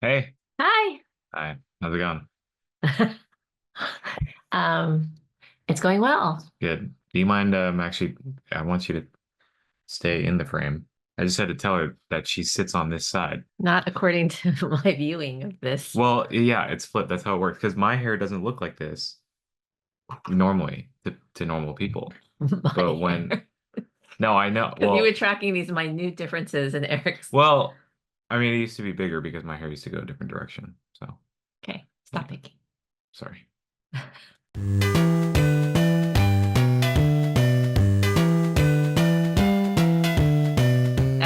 Hey, Hi. hi, how's it going? Um, it's going well. Good. Do you mind, actually, I want you to stay in the frame. I just had to tell her that she sits on this side. Not according to my viewing of this. Well, yeah, it's flipped. That's how it works. Because my hair doesn't look like this normally to normal people. My But when, hair. no, I know. Because you were Well, tracking these minute differences in Eric's. well, I mean, it used to be bigger because my hair used to go a different direction. So, Okay, yeah, stop picking. sorry.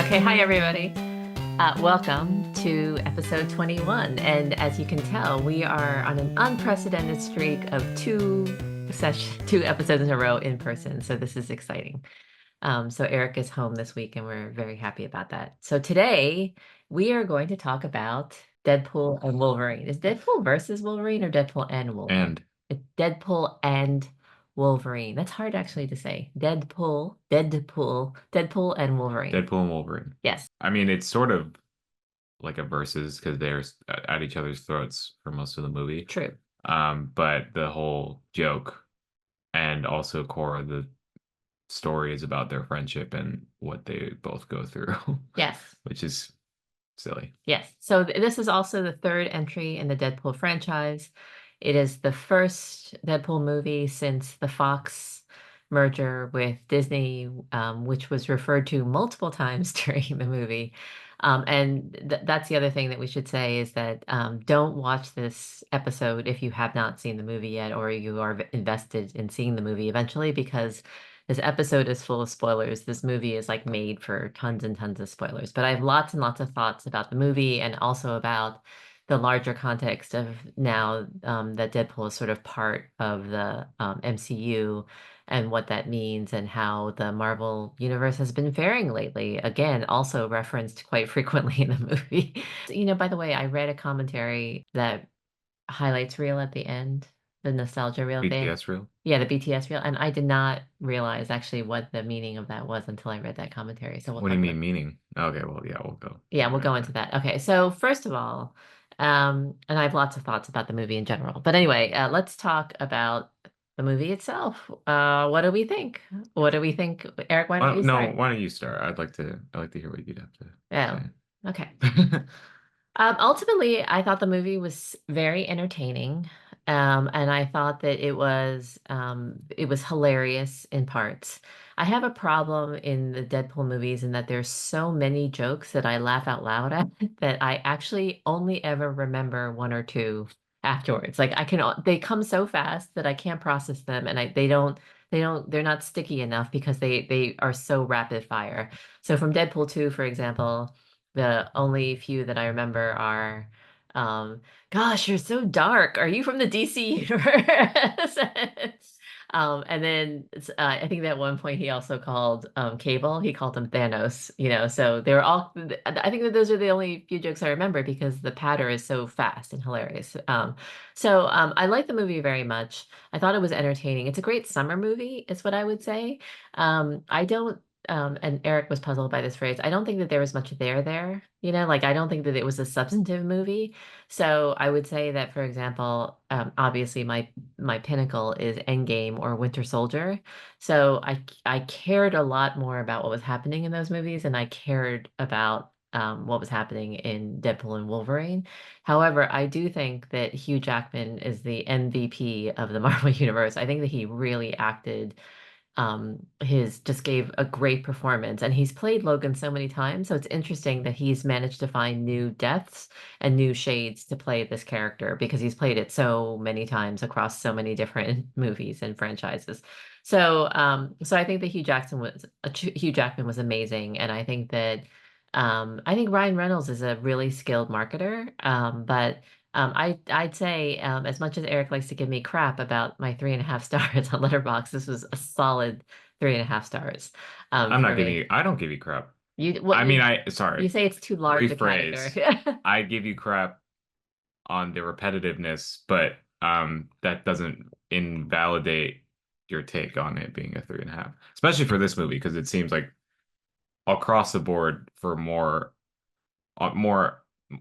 Okay, hi everybody. Welcome to episode 21. And as you can tell, we are on an unprecedented streak of two episodes in a row in person. So this is exciting. So Eric is home this week, and we're very happy about that. So today we are going to talk about Deadpool and Wolverine. Is Deadpool versus Wolverine or Deadpool and Wolverine? And It's Deadpool and Wolverine. That's hard actually to say. Deadpool and Wolverine. Deadpool and Wolverine. Yes, I mean, it's sort of like a versus because they're at each other's throats for most of the movie. true. But the whole joke and also core of the story is about their friendship and what they both go through, Yes, which is silly. yes. So this is also the third entry in the Deadpool franchise. It is the first Deadpool movie since the Fox merger with Disney, which was referred to multiple times during the movie. And that's the other thing that we should say is that don't watch this episode if you have not seen the movie yet or you are invested in seeing the movie eventually, because this episode is full of spoilers. This movie is like made for tons and tons of spoilers. But I have lots and lots of thoughts about the movie and also about the larger context of now that Deadpool is sort of part of the MCU and what that means and how the Marvel universe has been faring lately. Again, also referenced quite frequently in the movie. By the way, I read a commentary that highlights reel at the end, the nostalgia reel thing. BTS real? Yeah, the BTS reel. And I did not realize actually what the meaning of that was until I read that commentary. So we'll What do you talk about mean meaning? Okay, well, yeah, Yeah, we'll we'll go go into into that. that. Okay, so first of all, and I have lots of thoughts about the movie in general. But anyway, let's talk about the movie itself. What do we think? What do we think? Eric, why don't you No, start? why don't you start? I'd like to hear what you'd have to Oh, say. okay. Ultimately, I thought the movie was very entertaining, and I thought that it was hilarious in parts. I have a problem in the Deadpool movies in that there's so many jokes that I laugh out loud at that I actually only ever remember one or two afterwards. Like they come so fast that I can't process them, and they're not sticky enough because they are so rapid fire. So from Deadpool 2, for example. The only few that I remember are, um, gosh, you're so dark. Are you from the DC universe? And then I think at one point he also called Cable, he called him Thanos, so they were all, I think that those are the only few jokes I remember because the patter is so fast and hilarious. So I like the movie very much. I thought it was entertaining. It's a great summer movie, is what I would say. I don't and Eric was puzzled by this phrase. I don't think that there was much there. Like I don't think that it was a substantive movie. So I would say that, for example, obviously my pinnacle is Endgame or Winter Soldier. So I cared a lot more about what was happening in those movies, and I cared about what was happening in Deadpool and Wolverine. However, I do think that Hugh Jackman is the MVP of the Marvel Universe. I think that he really acted his just gave a great performance, and he's played Logan so many times, so it's interesting that he's managed to find new depths and new shades to play this character because he's played it so many times across so many different movies and franchises. So I think that Hugh Jackman was amazing, and I think Ryan Reynolds is a really skilled marketer, but I'd say, as much as Eric likes to give me crap about my 3.5 stars on Letterboxd, this was a solid 3.5 stars for me. I don't give you crap. You what I mean, you sorry, you say it's too large a rephrase. category. I give you crap on the repetitiveness, but that doesn't invalidate your take on it being a 3.5, especially for this movie, because it seems like across the board for more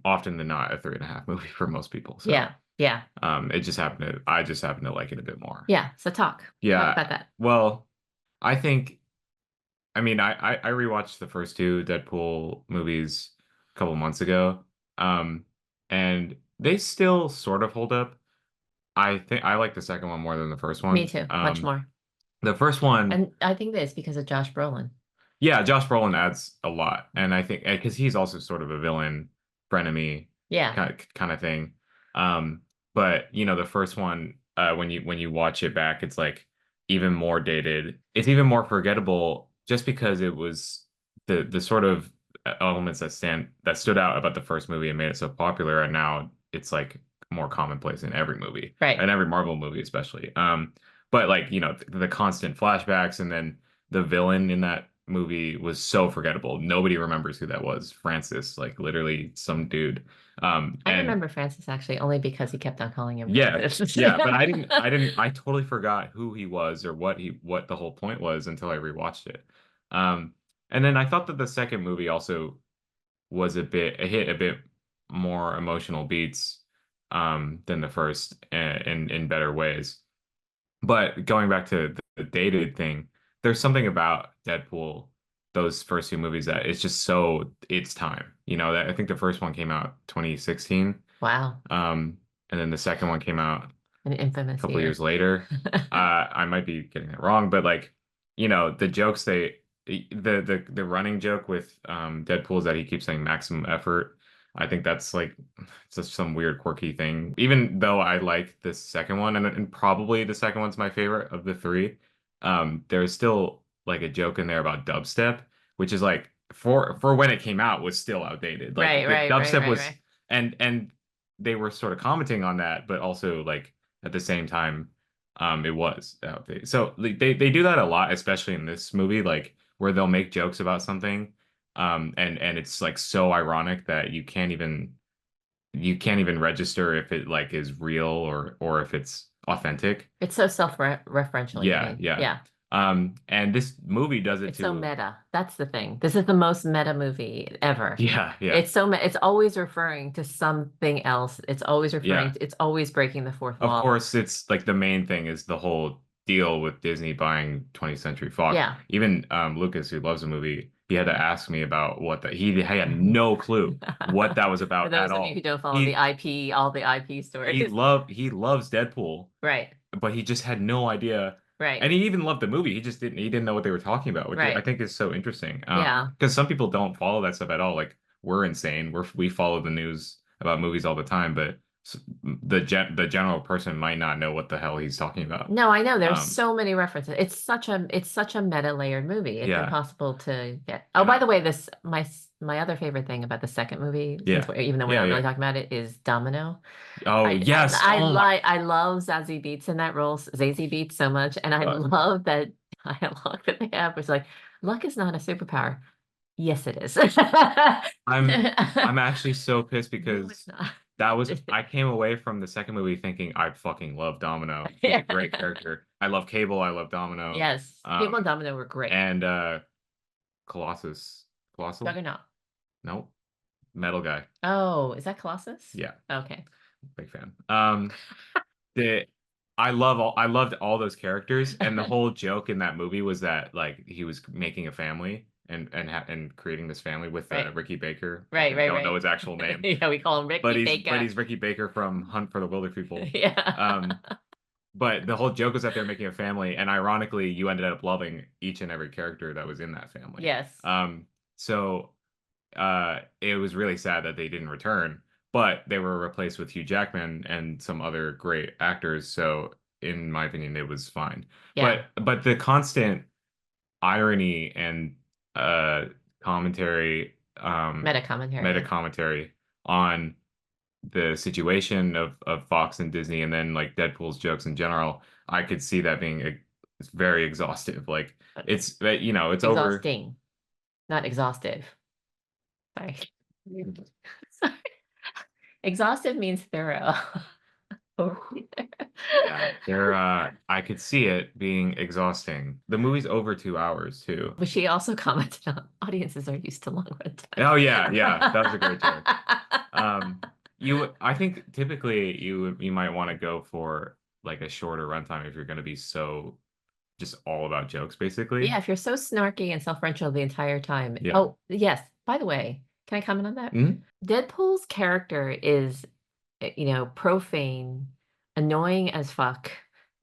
often than not a 3.5 movie for most people. So Yeah. Yeah. I just happen to like it a bit more. Yeah. So talk Yeah. about that. Well, I think I mean I rewatched the first two Deadpool movies a couple months ago. Um, and they still sort of hold up. I think I like the second one more than the first Me one. too. Much more. The first one, And I think that it's because of Josh Brolin. yeah, Josh Brolin adds a lot, and I think because he's also sort of a villain, frenemy Yeah. kind of thing. Um, but the first one, when you watch it back, it's like even more dated. It's even more forgettable, just because it was the sort of elements that stood out about the first movie and made it so popular, and now it's like more commonplace in every movie, Right. and every Marvel movie especially. But like the constant flashbacks, and then the villain in that movie was so forgettable. Nobody remembers who that was. Francis, like literally some dude. I And remember Francis actually only because he kept on calling him yeah, Francis. yeah, but I totally forgot who he was or what the whole point was until I rewatched it. Um, and then I thought that the second movie also was it hit a bit more emotional beats, than the first, in better ways. But going back to the dated thing, there's something about Deadpool, those first two movies, that it's just so it's time. That I think the first one came out 2016, Wow. and then the second one came out An infamous couple years year. later. I might be getting it wrong, but like, the jokes the running joke with Deadpool is that he keeps saying maximum effort. I think that's like it's just some weird quirky thing. Even though I like the second one, and probably the second one's my favorite of the three, there's still like a joke in there about dubstep, which is like for when it came out was still outdated. Like Right, the right, right, dubstep right, was right. and they were sort of commenting on that, but also like at the same time, it was outdated. So like, they do that a lot, especially in this movie, like where they'll make jokes about something, and it's like so ironic that you can't even register if it like is real or if it's authentic. It's so self-referential, you Yeah, mean? yeah. Yeah. And this movie does it It's so to meta. That's the thing. This is the most meta movie ever. yeah, yeah, It's so it's always referring to something else. It's always yeah. it's always breaking the fourth Of wall. course, it's like the main thing is the whole deal with Disney buying 20th Century Fox. Yeah. Even Lucas, who loves the movie, he had to ask me about he had no clue what that was For about at those of you who all. don't follow the He IP, all the IP stories. he loves Deadpool, Right. but he just had no idea. Right. And he even loved the movie. He didn't know what they were talking about, which I Right. think is so interesting. Yeah. Because some people don't follow that stuff at all. Like we're insane. We follow the news about movies all the time, but the general person might not know what the hell he's talking about. No, I know there's Um, so many references. It's such a meta layered movie. It's yeah, impossible to get. Oh, and by the way, this my other favorite thing about the second movie, since yeah, even though we're yeah, not really yeah. talking about it, is Domino. Oh yes. Oh my. I love Zazie Beetz in that role, Zazie Beetz so much, and I God. love that dialogue that they have. It's like luck is not a superpower. Yes, it is. I'm I'm actually so pissed No, it's because not. I came away from the second movie thinking I fucking love Domino. He's a great Yeah. character. I love Cable. I love Domino. Yes, Cable and Um, Domino were great. and Colossus, Colossal? Juggernaut. Nope. Metal guy. Oh, is that Colossus? Yeah, Okay. big fan. The I loved all those characters, and the whole joke in that movie was that like he was making a family and creating this family with Right. Ricky Baker. Right, right, Don't know right. his actual name, Yeah, we call him but Ricky he's Baker. Ricky Baker from Hunt for the Wilder People. Yeah. Um, but the whole joke was that they're making a family, and ironically, you ended up loving each and every character that was in that family. Yes. So it was really sad that they didn't return, but they were replaced with Hugh Jackman and some other great actors. So in my opinion, it was fine. Yeah. But the constant irony and uh commentary, Meta commentary. meta Yeah. commentary on the situation of Fox and Disney, and then like Deadpool's jokes in general, I could see that being it's very exhaustive. Like it's over. Exhausting, not exhaustive. Sorry. Sorry. Exhaustive means thorough. Overly thorough. Yeah, I could see it being exhausting. The movie's over 2 hours too. But she also commented on audiences are used to long Oh yeah, yeah, that was a great joke. I think typically you might want to go for like a shorter runtime if you're going to be so just all about jokes, Yeah, basically. if you're so snarky and self-referential the entire time. Yeah. Oh, yes. By the way, can I comment on that? Hmm. Deadpool's character is, profane, annoying as fuck,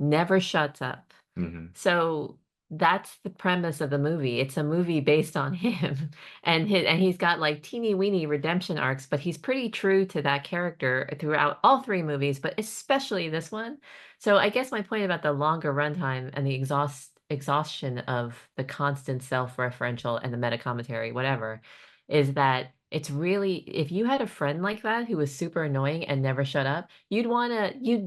never shuts up. Hmm. So that's the premise of the movie. It's a movie based on him, and he's got like teeny weeny redemption arcs, but he's pretty true to that character throughout all three movies, but especially this one. So I guess my point about the longer runtime and the exhaustion of the constant self-referential and the meta commentary, whatever, is that it's really, if you had a friend like that who was super annoying and never shut up, you'd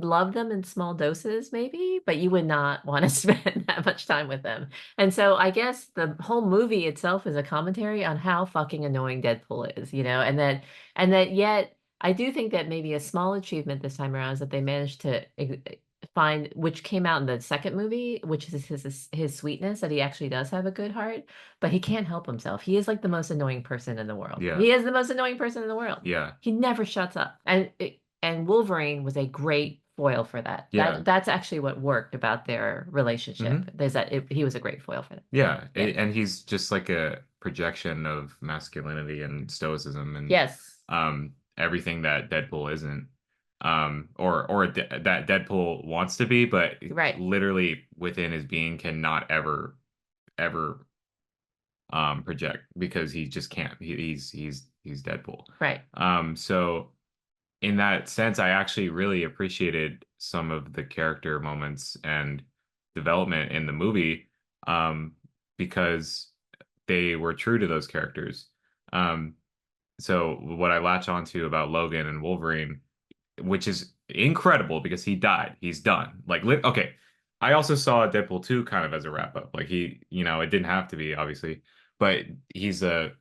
love them in small doses maybe, but you would not want to spend that much time with them. And so I guess the whole movie itself is a commentary on how fucking annoying Deadpool is, and that yet I do think that maybe a small achievement this time around is that they managed to find, which came out in the second movie, which is his sweetness, that he actually does have a good heart, but he can't help himself. He is like the most annoying person in the world. Yeah. He is the most annoying person in the world. Yeah. He never shuts up. And Wolverine was a great foil for that. Yeah. That's actually what worked about their relationship. Hmm. Is that he was a great foil for him. Yeah. Yeah. And he's just like a projection of masculinity and stoicism and Yes. everything that Deadpool isn't. Or that Deadpool wants to be, but Right. literally within his being cannot ever project because he just can't. He's Deadpool. Right. So in that sense, I actually really appreciated some of the character moments and development in the movie, um, because they were true to those characters. Um, so what I latch onto about Logan and Wolverine, which is incredible because he died, he's done. Okay, I also saw Deadpool 2 kind of as a wrap up. Like it didn't have to be obviously, but he's a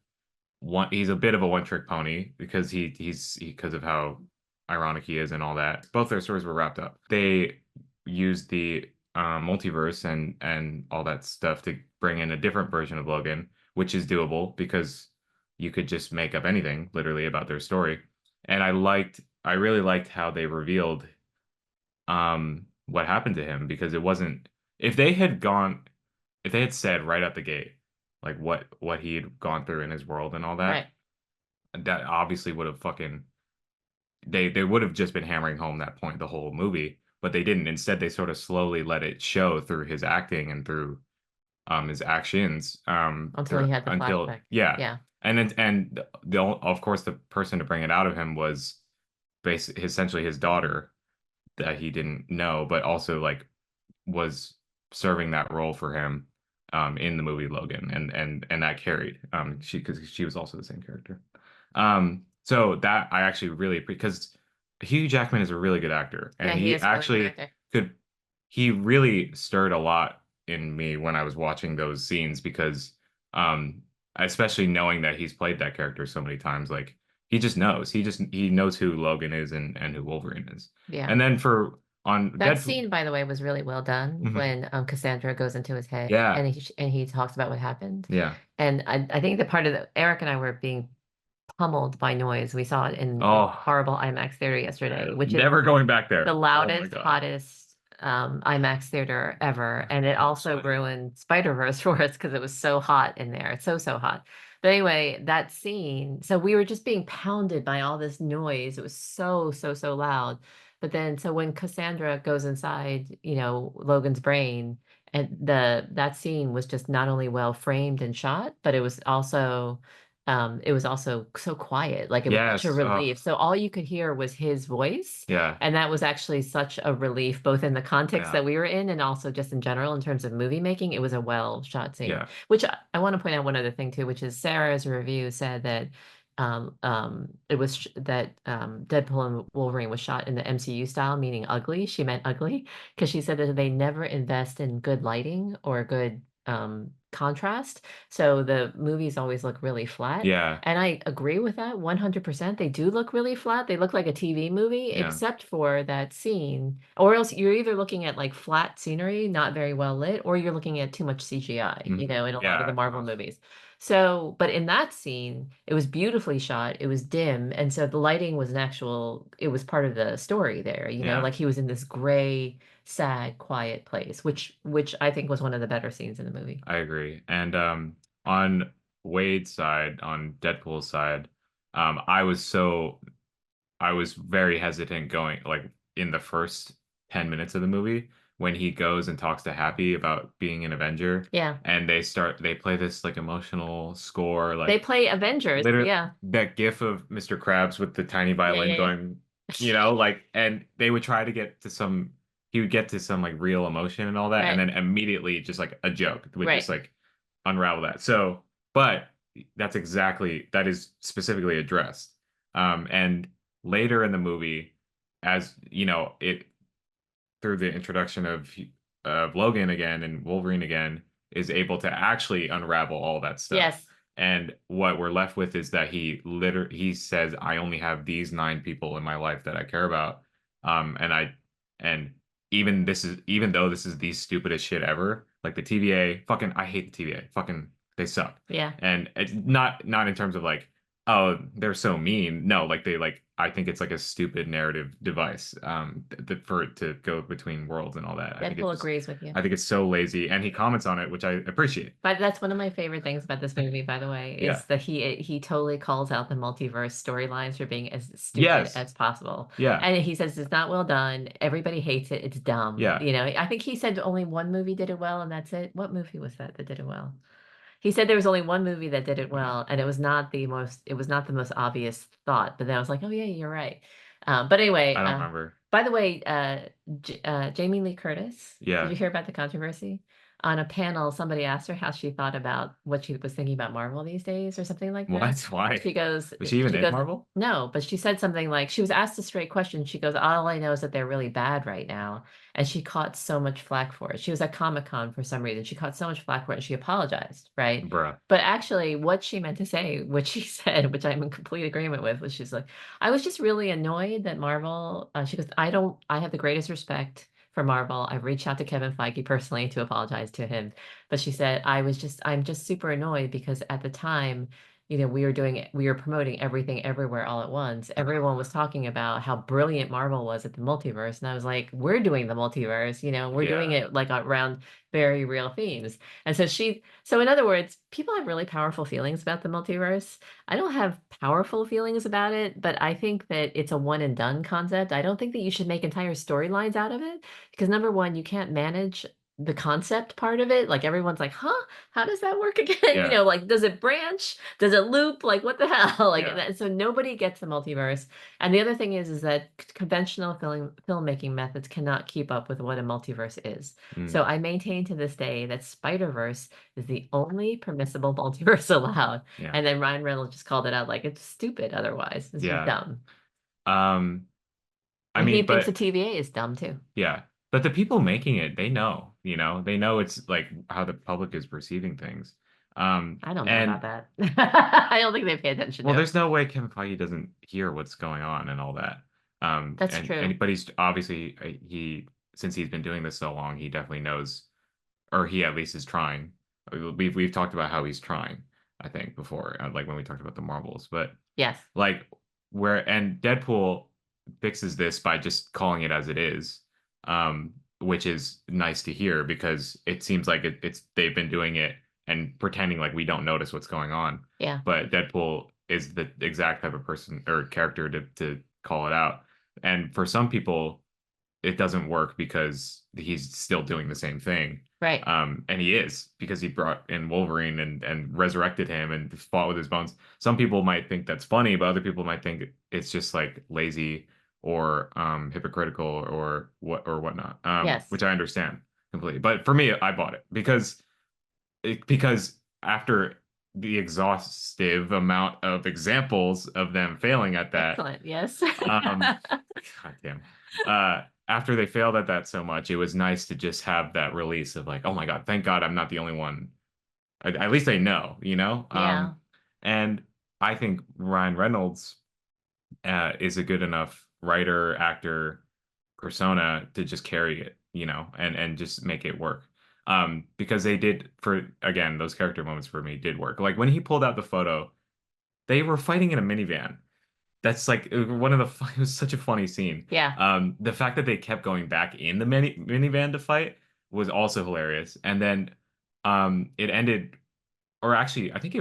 bit of a one trick pony because because of how ironic he is and all that. Both their stories were wrapped up. They used the multiverse and all that stuff to bring in a different version of Logan, which is doable because you could just make up anything literally about their story. And I really liked how they revealed what happened to him because it wasn't if they had gone if they had said right out the gate like what he had gone through in his world and all that, Right. that obviously would have fucking they would have just been hammering home that point the whole movie, but they didn't. Instead, they sort of slowly let it show through his acting and through his actions Until through he had the until flashback. yeah. Yeah. And of course the person to bring it out of him was essentially his daughter that he didn't know, but also like was serving that role for him in the movie Logan, and that carried because she was also the same character. So that I actually really because Hugh Jackman is a really good actor, Yeah, and he he is a really good actually actor. could he really stirred a lot in me when I was watching those scenes because um especially knowing that he's played that character so many times, like he knows who Logan is and who Wolverine is. Yeah. And then for on That Deadpool. scene, by the way, was really well done Mhm. when Cassandra goes into his head Yeah, and he talks about what happened. yeah. And I think the part of Eric and I were being pummeled by noise. We saw it in Oh, horrible IMAX theater yesterday, which is never going back the there. Oh my loudest, God. hottest IMAX theater ever. And it I'm also sweating. ruined Spider-Verse for us because it was so hot in there. It's so, so hot. But anyway, that scene, so we were just being pounded by all this noise. It was so, so, so loud. But then, so when Cassandra goes inside, Logan's brain, and that scene was just not only well framed and shot, but it was also so quiet. Like it was such a Yes. Oh, relief. So all you could hear was his voice. yeah. And that was actually such a relief, both in the context Yeah. that we were in and also just in general in terms of movie making. It was a well shot scene, Yeah. which I want to point out one other thing too, which is Sarah's review said that it was that Deadpool and Wolverine was shot in the MCU style, meaning ugly. She meant ugly because she said that they never invest in good lighting or good contrast. So the movies always look really flat. Yeah. And I agree with that 100%. They do look really flat. They look like a TV movie, Yeah. except for that scene. Or else you're either looking at like flat scenery, not very well lit, or you're looking at too much CGI, Mhm. in a lot of the Yeah. Marvel Oh, movies. So, but in that scene, it was beautifully shot. It was dim, and so the lighting was it was part of the story there, Yeah, like he was in this gray, sad, quiet place, which I think was one of the better scenes in the movie. I agree. And on Wade's side, on Deadpool's side, I was I was very hesitant going like in the first 10 minutes of the movie when he goes and talks to Happy about being an Avenger Yeah. and they play this like emotional score They like play Avengers. literally Yeah. that gif of Mr. Krabs with the tiny Yeah, violin yeah, yeah. going, like and they would try to get to some he would get to some like real emotion and all that and Right. then immediately just like a joke would just Right. like unravel that. So, but that is specifically addressed. And later in the movie, as you know, it through the introduction of Logan again and Wolverine again, is able to actually unravel all that stuff. Yes. And what we're left with is that he says, I only have these 9 people in my life that I care about. And and even though this is the stupidest shit ever, like the TVA, fucking I hate the TVA. Fucking they suck. Yeah. And it's not in terms of like, oh, they're so mean. No, like they like I think it's like a stupid narrative device for it to go between worlds and all that. Deadpool agrees with you. I think it's so lazy and he comments on it, which I appreciate. But that's one of my favorite things about this movie, by the way, Yeah. is that he totally calls out the multiverse storylines for being as stupid Yes. as possible. Yeah. And he says it's not well done. Everybody hates it. It's dumb. Yeah. I think he said only one movie did it well, and that's it. What movie was that did it well? He said there was only one movie that did it well, and it was not the most obvious thought. But then I was like, oh yeah, you're right. But anyway, I don't remember. by the way, Jamie Lee Curtis, did Yeah. you hear about the controversy? On a panel, somebody asked her how she thought about what she was thinking about Marvel these days or something like that. What? Why? She goes, Was she even she in goes, Marvel? no, but she said something like she was asked a straight question. She goes, all I know is that they're really bad right now. And she caught so much flack for it. She was at Comic-Con for some reason. She caught so much flack for it and she apologized, right? Bruh. But actually, what she meant to say, what she said, which I'm in complete agreement with, was she's like, I was just really annoyed that Marvel, she goes, I have the greatest respect for Marvel. I've reached out to Kevin Feige personally to apologize to him. But she said, I'm just super annoyed because at the time, we were promoting everything everywhere all at once. Everyone was talking about how brilliant Marvel was at the multiverse. And I was like, we're doing the multiverse, we're doing Yeah. it like around very real themes. And so in other words, people have really powerful feelings about the multiverse. I don't have powerful feelings about it, but I think that it's a one and done concept. I don't think that you should make entire storylines out of it because number one, you can't manage the concept part of it. Like everyone's like, huh, how does that work again? Yeah. Like, does it branch? Does it loop? Like, what the hell? Like, Yeah. so nobody gets the multiverse. And the other thing is that conventional filmmaking methods cannot keep up with what a multiverse is. Mm. So I maintain to this day that Spider-Verse is the only permissible multiverse allowed. Yeah. And then Ryan Reynolds just called it out like it's stupid otherwise. It's just Yeah. dumb. Um, I And he mean, thinks the but TVA is dumb too. yeah. But the people making it, they know it's like how the public is perceiving things. I don't know about And that. I don't think they pay attention well, to it. there's no way Kevin Feige doesn't hear what's going on and all that. That's true. But he's obviously since he's been doing this so long, he definitely knows, or he at least is trying. We've talked about how he's trying, I think, before, like when we talked about the Marvels. But Yes. like and Deadpool fixes this by just calling it as it is, which is nice to hear because it seems like it's they've been doing it and pretending like we don't notice what's going on. Yeah. But Deadpool is the exact type of person or character to call it out. And for some people, it doesn't work because he's still doing the same thing. Right. And he is because he brought in Wolverine and resurrected him and fought with his bones. Some people might think that's funny, but other people might think it's just like lazy or hypocritical or whatnot. Yes. Which I understand completely. But for me, I bought it because after the exhaustive amount of examples of them failing at that, Excellent. Yes. um, God damn. After they failed at that so much, it was nice to just have that release of like, oh my God, thank God I'm not the only one. At least I know, you know? Yeah. And I think Ryan Reynolds is a good enough writer, actor, persona to just carry it, and just make it work. Because they did for again those character moments for me did work. Like when he pulled out the photo, they were fighting in a minivan. That's like one of the it was such a funny scene. Yeah, The fact that they kept going back in the minivan to fight was also hilarious. And then it ended, or actually, I think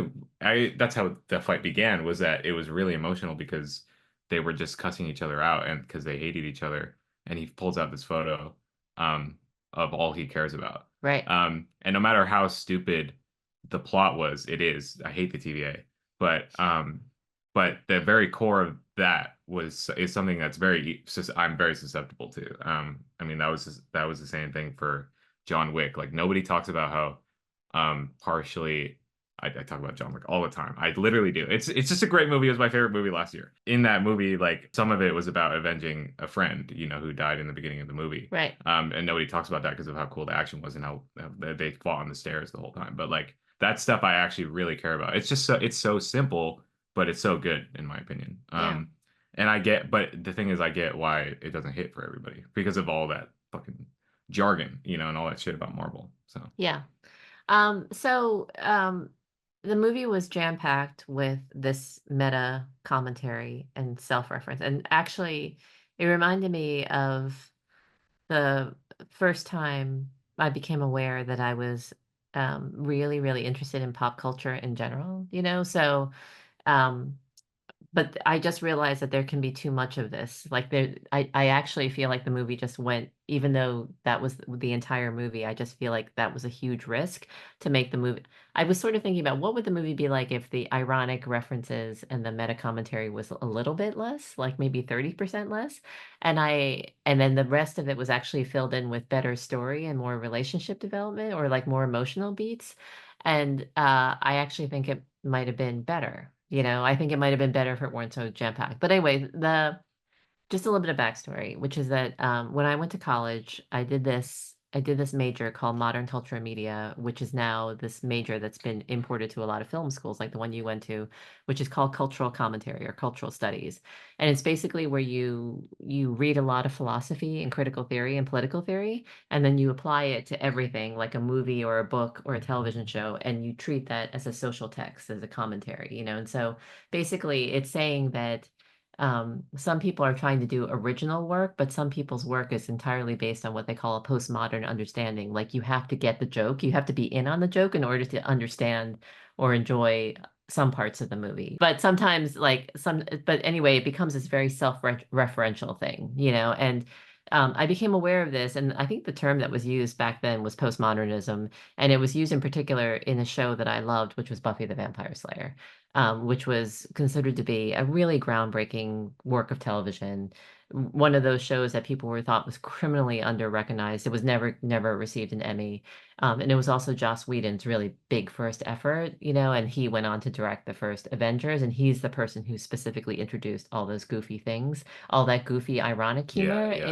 that's how the fight began, was that it was really emotional because they were just cussing each other out and because they hated each other. And he pulls out this photo um, of all he cares about. right. And no matter how stupid the plot was, it is. I hate the TVA, but the very core of that is something that's I'm very susceptible to. I mean, that was the same thing for John Wick. Like nobody talks about how partially I talk about John Wick all the time. I literally do. It's just a great movie. It was my favorite movie last year. In that movie, like some of it was about avenging a friend, who died in the beginning of the movie. Right. And nobody talks about that because of how cool the action was and how they fought on the stairs the whole time. But like that stuff I actually really care about. It's so simple, but it's so good in my opinion. Yeah. And but the thing is, I get why it doesn't hit for everybody because of all that fucking jargon, and all that shit about Marvel. So Yeah. So the movie was jam-packed with this meta commentary and self-reference. And actually, it reminded me of the first time I became aware that I was really, really interested in pop culture in general, So um, but I just realized that there can be too much of this. Like I actually feel like the movie just went, even though that was the entire movie, I just feel like that was a huge risk to make the movie. I was sort of thinking about what would the movie be like if the ironic references and the meta commentary was a little bit less, like maybe 30% less. And then the rest of it was actually filled in with better story and more relationship development or like more emotional beats. And I actually think it might have been better. I think it might have been better if it weren't so jam-packed. But anyway, the just a little bit of backstory, which is that when I went to college, I did this major called Modern Culture and Media, which is now this major that's been imported to a lot of film schools, like the one you went to, which is called Cultural Commentary or Cultural Studies. And it's basically where you read a lot of philosophy and critical theory and political theory, and then you apply it to everything, like a movie or a book or a television show, and you treat that as a social text, as a commentary. And so basically, it's saying that some people are trying to do original work, but some people's work is entirely based on what they call a postmodern understanding. Like you have to get the joke, you have to be in on the joke in order to understand or enjoy some parts of the movie. But sometimes, but anyway, it becomes this very self-referential thing, and I became aware of this, and I think the term that was used back then was postmodernism, and it was used in particular in a show that I loved, which was Buffy the Vampire Slayer, which was considered to be a really groundbreaking work of television. One of those shows that people were thought was criminally under-recognized. It was never received an Emmy. And it was also Joss Whedon's really big first effort, and he went on to direct the first Avengers, and he's the person who specifically introduced all those goofy things, all that goofy, ironic yeah, humor yeah.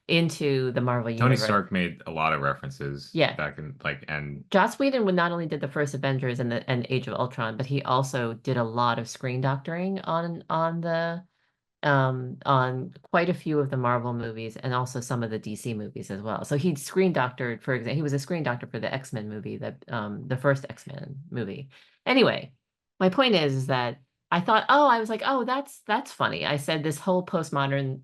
into the Marvel Tony universe. Stark made a lot of references Yeah, back in like and Joss Whedon would not only did the first Avengers and Age of Ultron, but he also did a lot of screen doctoring on quite a few of the Marvel movies and also some of the DC movies as well. So he'd screen doctored, for example, he was a screen doctor for the X-Men movie, the first X-Men movie. Anyway, my point is that I was like, oh, that's funny. I said this whole postmodern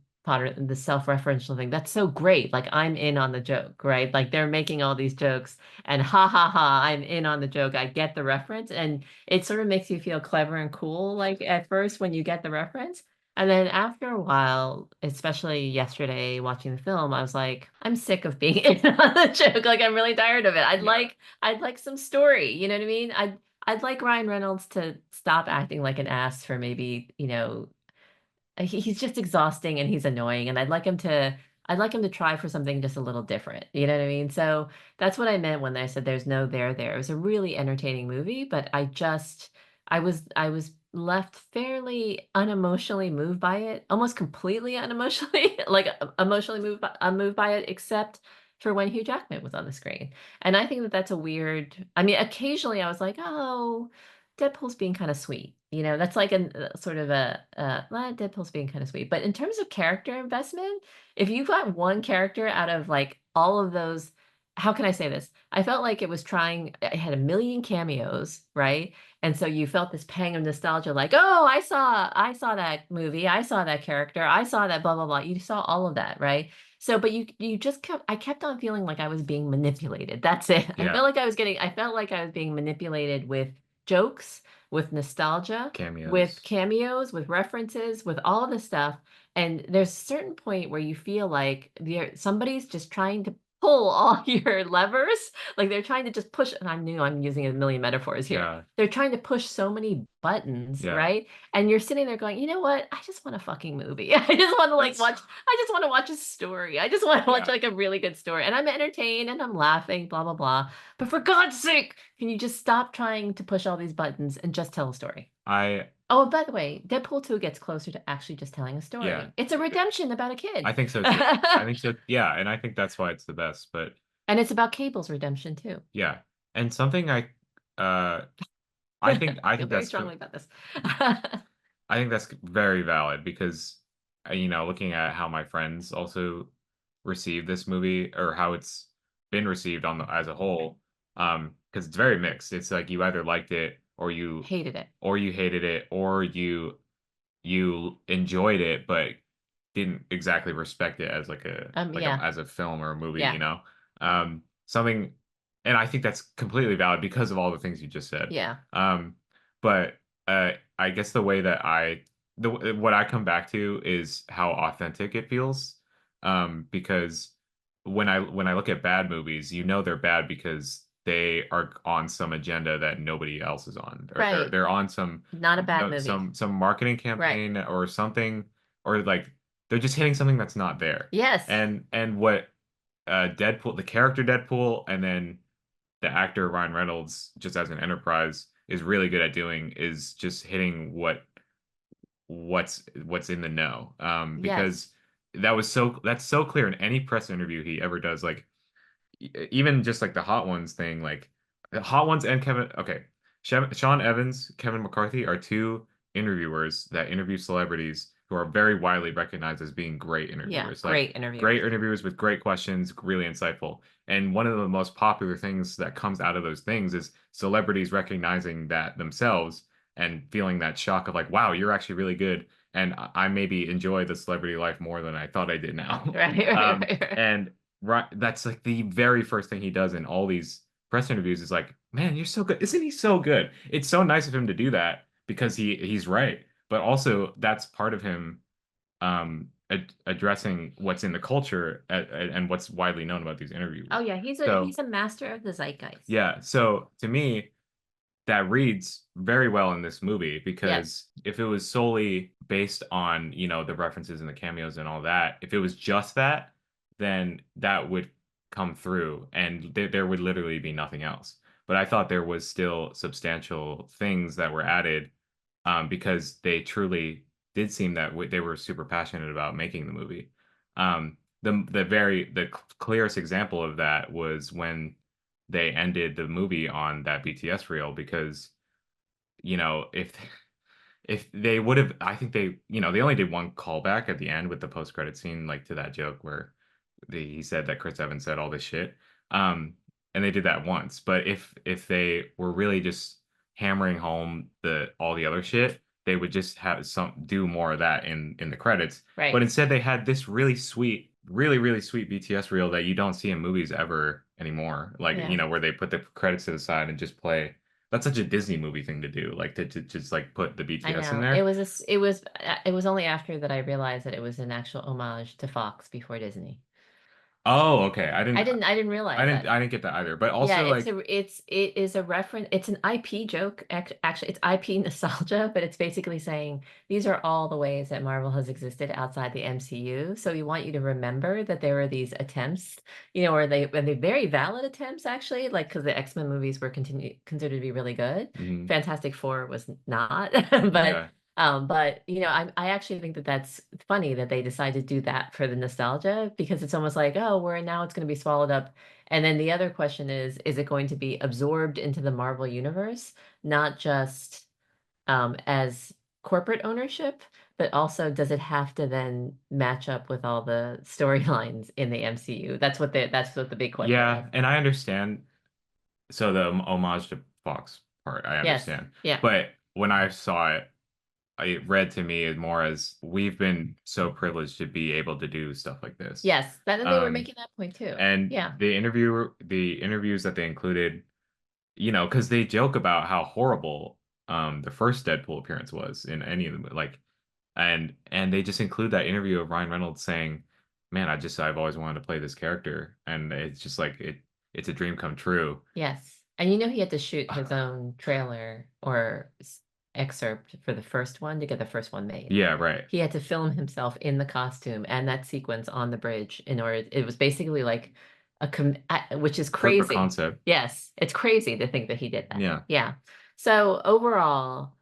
the self-referential thing, that's so great. Like I'm in on the joke, right? Like they're making all these jokes and ha ha ha, I'm in on the joke. I get the reference. And it sort of makes you feel clever and cool, like at first when you get the reference. And then after a while, especially yesterday watching the film, I was like, I'm sick of being in on the joke. Like I'm really tired of it. yeah. I'd like some story. You know what I mean? I'd like Ryan Reynolds to stop acting like an ass for maybe, he's just exhausting and he's annoying, and I'd like him to try for something just a little different. You know what I mean? So that's what I meant when I said there's no there there. It was a really entertaining movie, but I was left fairly unemotionally moved by it, almost completely unemotionally, like emotionally moved by it, except for when Hugh Jackman was on the screen. And I think that that's a weird. I mean, occasionally I was like, oh, Deadpool's being kind of sweet. That's like a sort of well, Deadpool's being kind of sweet. But in terms of character investment, if you've got one character out of like all of those how can I say this? I felt like it was trying, it had a million cameos, right? And so you felt this pang of nostalgia, like, oh, I saw that movie, I saw that character, I saw that blah blah blah. You saw all of that, right? So, but you just kept, I kept on feeling like I was being manipulated. That's it. Yeah, I felt like I was being manipulated with jokes, with nostalgia, with cameos. cameos, with references, with all of this stuff. And there's a certain point where you feel like somebody's just trying to pull all your levers. Like they're trying to just push, and I knew I'm using a million metaphors here. Yeah, They're trying to push so many buttons, yeah. right? And you're sitting there going, you know what? I just want a fucking movie. I just want to like That's watch, I just want to watch a story. I just want to watch yeah. like a really good story. And I'm entertained and I'm laughing, blah, blah, blah. But for God's sake, can you just stop trying to push all these buttons and just tell a story? I Oh, and by the way, Deadpool 2 gets closer to actually just telling a yeah. story. It's a redemption about a kid. I think so too. I think so. Yeah, and I think that's why it's the best. But And it's about Cable's redemption too. yeah, and something uh I I feel think very that's strongly about this. I think that's very valid because looking at how my friends also received this movie or how it's been received on as a whole, because it's very mixed. It's like you either liked it Hated it. or you hated it or you enjoyed it but didn't exactly respect it as Yeah, as a film or a movie, yeah, something, and I think that's completely valid because of all the things you just said. yeah. But I guess the way that what I come back to is how authentic it feels. Because when I look at bad movies, they're bad because they are on some agenda that nobody else is on, or they're Right. they're on some Not a bad movie. some marketing Right. campaign or something, or like they're just hitting something that's not there. Yes. And what Deadpool, the character Deadpool, and then the actor Ryan Reynolds, just as an enterprise, is really good at doing is just hitting what's in the know. Yes. Because that's so clear in any press interview he ever does. Like even just like the Hot Ones thing, like the Hot Ones and Kevin. Okay, Sean Evans, Kevin McCarthy are two interviewers that interview celebrities who are very widely recognized as being great Yeah. interviewers. Like Great great interviewers. interviewers with great questions, really insightful. And one of the most popular things that comes out of those things is celebrities recognizing that themselves and feeling that shock of like, wow, you're actually really good. And I maybe enjoy the celebrity life more than I thought I did now. Right, right, right, right. And right, that's like the very first thing he does in all these press interviews is like, man, you're so good. Isn't he so good? It's so nice of him to do that because he's right. But also that's part of him addressing what's in the culture and what's widely known about these Oh interviews. yeah, So he's a master of the zeitgeist. yeah, so to me, that reads very well in this movie Yes. because if it was solely based on, the references and the cameos and all that, if it was just that, then that would come through and there would literally be nothing else. But I thought there was still substantial things that were added, because they truly did seem that they were super passionate about making the movie. The clearest example of that was when they ended the movie on that BTS reel because if if they would have, I think they only did one callback at the end with the post credit scene, like to that joke where he said that Chris Evans said all this shit. And they did that once. But if they were really just hammering home the all the other shit, they would just have some do more of that in the credits. But Right. instead they had this really sweet, really, really sweet BTS reel that you don't see in movies ever anymore. Like, Yeah. where they put the credits to the side and just play. That's such a Disney movie thing to do, like to just like put the I BTS in know. there. It was only after that I realized that it was an actual homage to Fox before Disney. Oh, okay. I didn't realize that. I didn't get that either. But Yeah, also like, it is a reference. It's an IP joke. Actually, it's IP nostalgia, but it's basically saying these are all the ways that Marvel has existed outside the MCU. So we want you to remember that there were these attempts, or they very valid attempts actually, like because the X-Men movies were considered to be really good. mhm, Fantastic Four was not, but yeah. I actually think that that's funny that they decided to do that for the nostalgia because it's almost like, oh, we're now it's going to be swallowed up, and then the other question is it going to be absorbed into the Marvel universe, not just as corporate ownership, but also does it have to then match up with all the storylines in the MCU? That's what the big question is. Yeah, and I understand. So the homage to Fox part, I Yes. understand. Yeah. But when I saw it, it read to me as more as we've been so privileged to be able to do stuff like this. Yes. That and they were Um, making that point too. and Yeah. the interviews that they included, because they joke about how horrible the first Deadpool appearance was in any of them, like, and they just include that interview of Ryan Reynolds saying, "Man, I've always wanted to play this character," and it's just like it's a dream come true. Yes. And he had to shoot his own trailer or excerpt for the first one to get the first one made. Yeah, right. He had to film himself in the costume and that sequence on the bridge in order, it was basically like which is Proof of crazy. concept. Yes, it's crazy to think that he did that. Yeah. Yeah. So overall,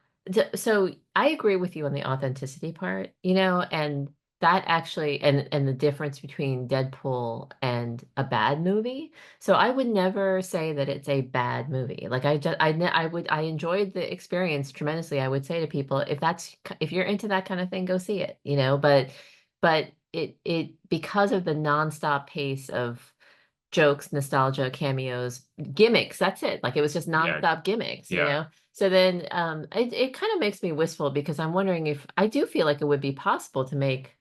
so I agree with you on the authenticity part, and that actually, and the difference between Deadpool and a bad movie. So I would never say that it's a bad movie. Like I enjoyed the experience tremendously. I would say to people, if you're into that kind of thing, go see it, but it because of the nonstop pace of jokes, nostalgia, cameos, gimmicks. That's it. Like it was just Yeah. nonstop gimmicks, Yeah. So then it kind of makes me wistful because I'm wondering if I do feel like it would be possible to make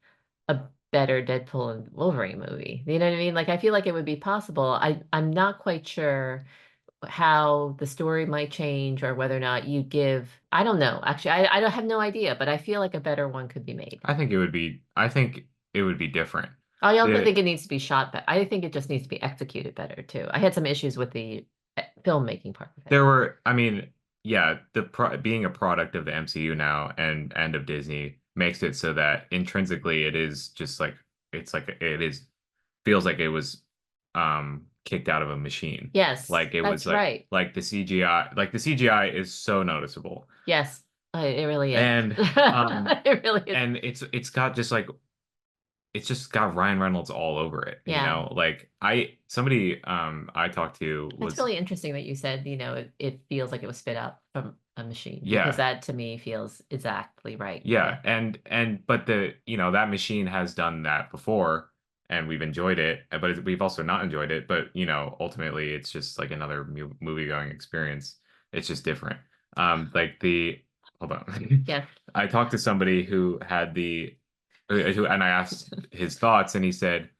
a better Deadpool and Wolverine movie. You know what I mean? Like I feel like it would be possible. I'm not quite sure how the story might change or whether or not you give, I don't know. Actually, I don't have no idea, but I feel like a better one could be made. I think it would be different. I also The think it needs to be shot better. I think it just needs to be executed better too. I had some issues with the filmmaking part of it. There were, I mean, yeah, being a product of the MCU now and of Disney makes it so that intrinsically it is just like it is feels like it was kicked out of a machine. Yes, Like it was that's right. like the CGI is so noticeable. Yes, it really is. And It really is. and it's just got Ryan Reynolds all over it, Yeah. Like I talked to That's was really interesting that you said, it feels like it was spit out from a machine because yeah. that to me feels exactly right. Yeah, Yeah. and but that machine has done that before and we've enjoyed it, but we've also not enjoyed it, but ultimately it's just like another movie going experience. It's just different. Like the hold on. Yes. I talked to somebody who had and I asked his thoughts and he said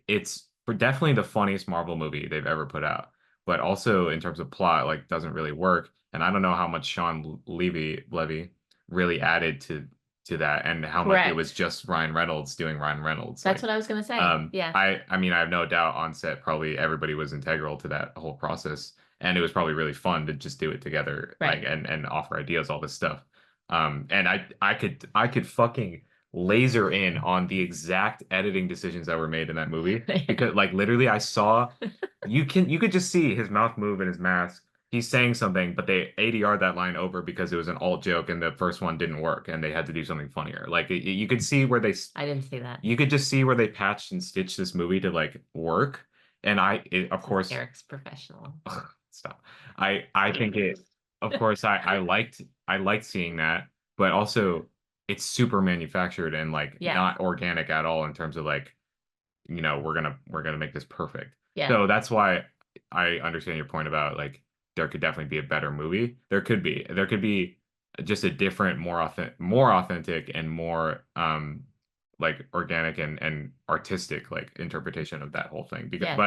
it's definitely the funniest Marvel movie they've ever put out, but also in terms of plot like doesn't really work. And I don't know how much Sean Levy really added to that and how much it was Correct. just Ryan Reynolds doing Ryan Reynolds. That's what Like, I was going to say. Yeah. I mean, I have no doubt on set, probably everybody was integral to that whole process. And it was probably really fun to just do it together, like, Right. and offer ideas, all this stuff. And I could fucking laser in on the exact editing decisions that were made in that movie because, like, literally, I saw you could just see his mouth move in his mask. He's saying something, but they ADR'd that line over because it was an alt joke and the first one didn't work and they had to do something funnier. Like you could see where I didn't see that. you could just see where they patched and stitched this movie to like work. And of course, Eric's professional. stop. I think it, of course, I liked seeing that, but also it's super manufactured and like Yeah. not organic at all in terms of like we're gonna make this perfect. Yeah. So that's why I understand your point about like there could definitely be a better movie. There could be just a different, more authentic and more like organic and artistic like interpretation of that whole thing. Because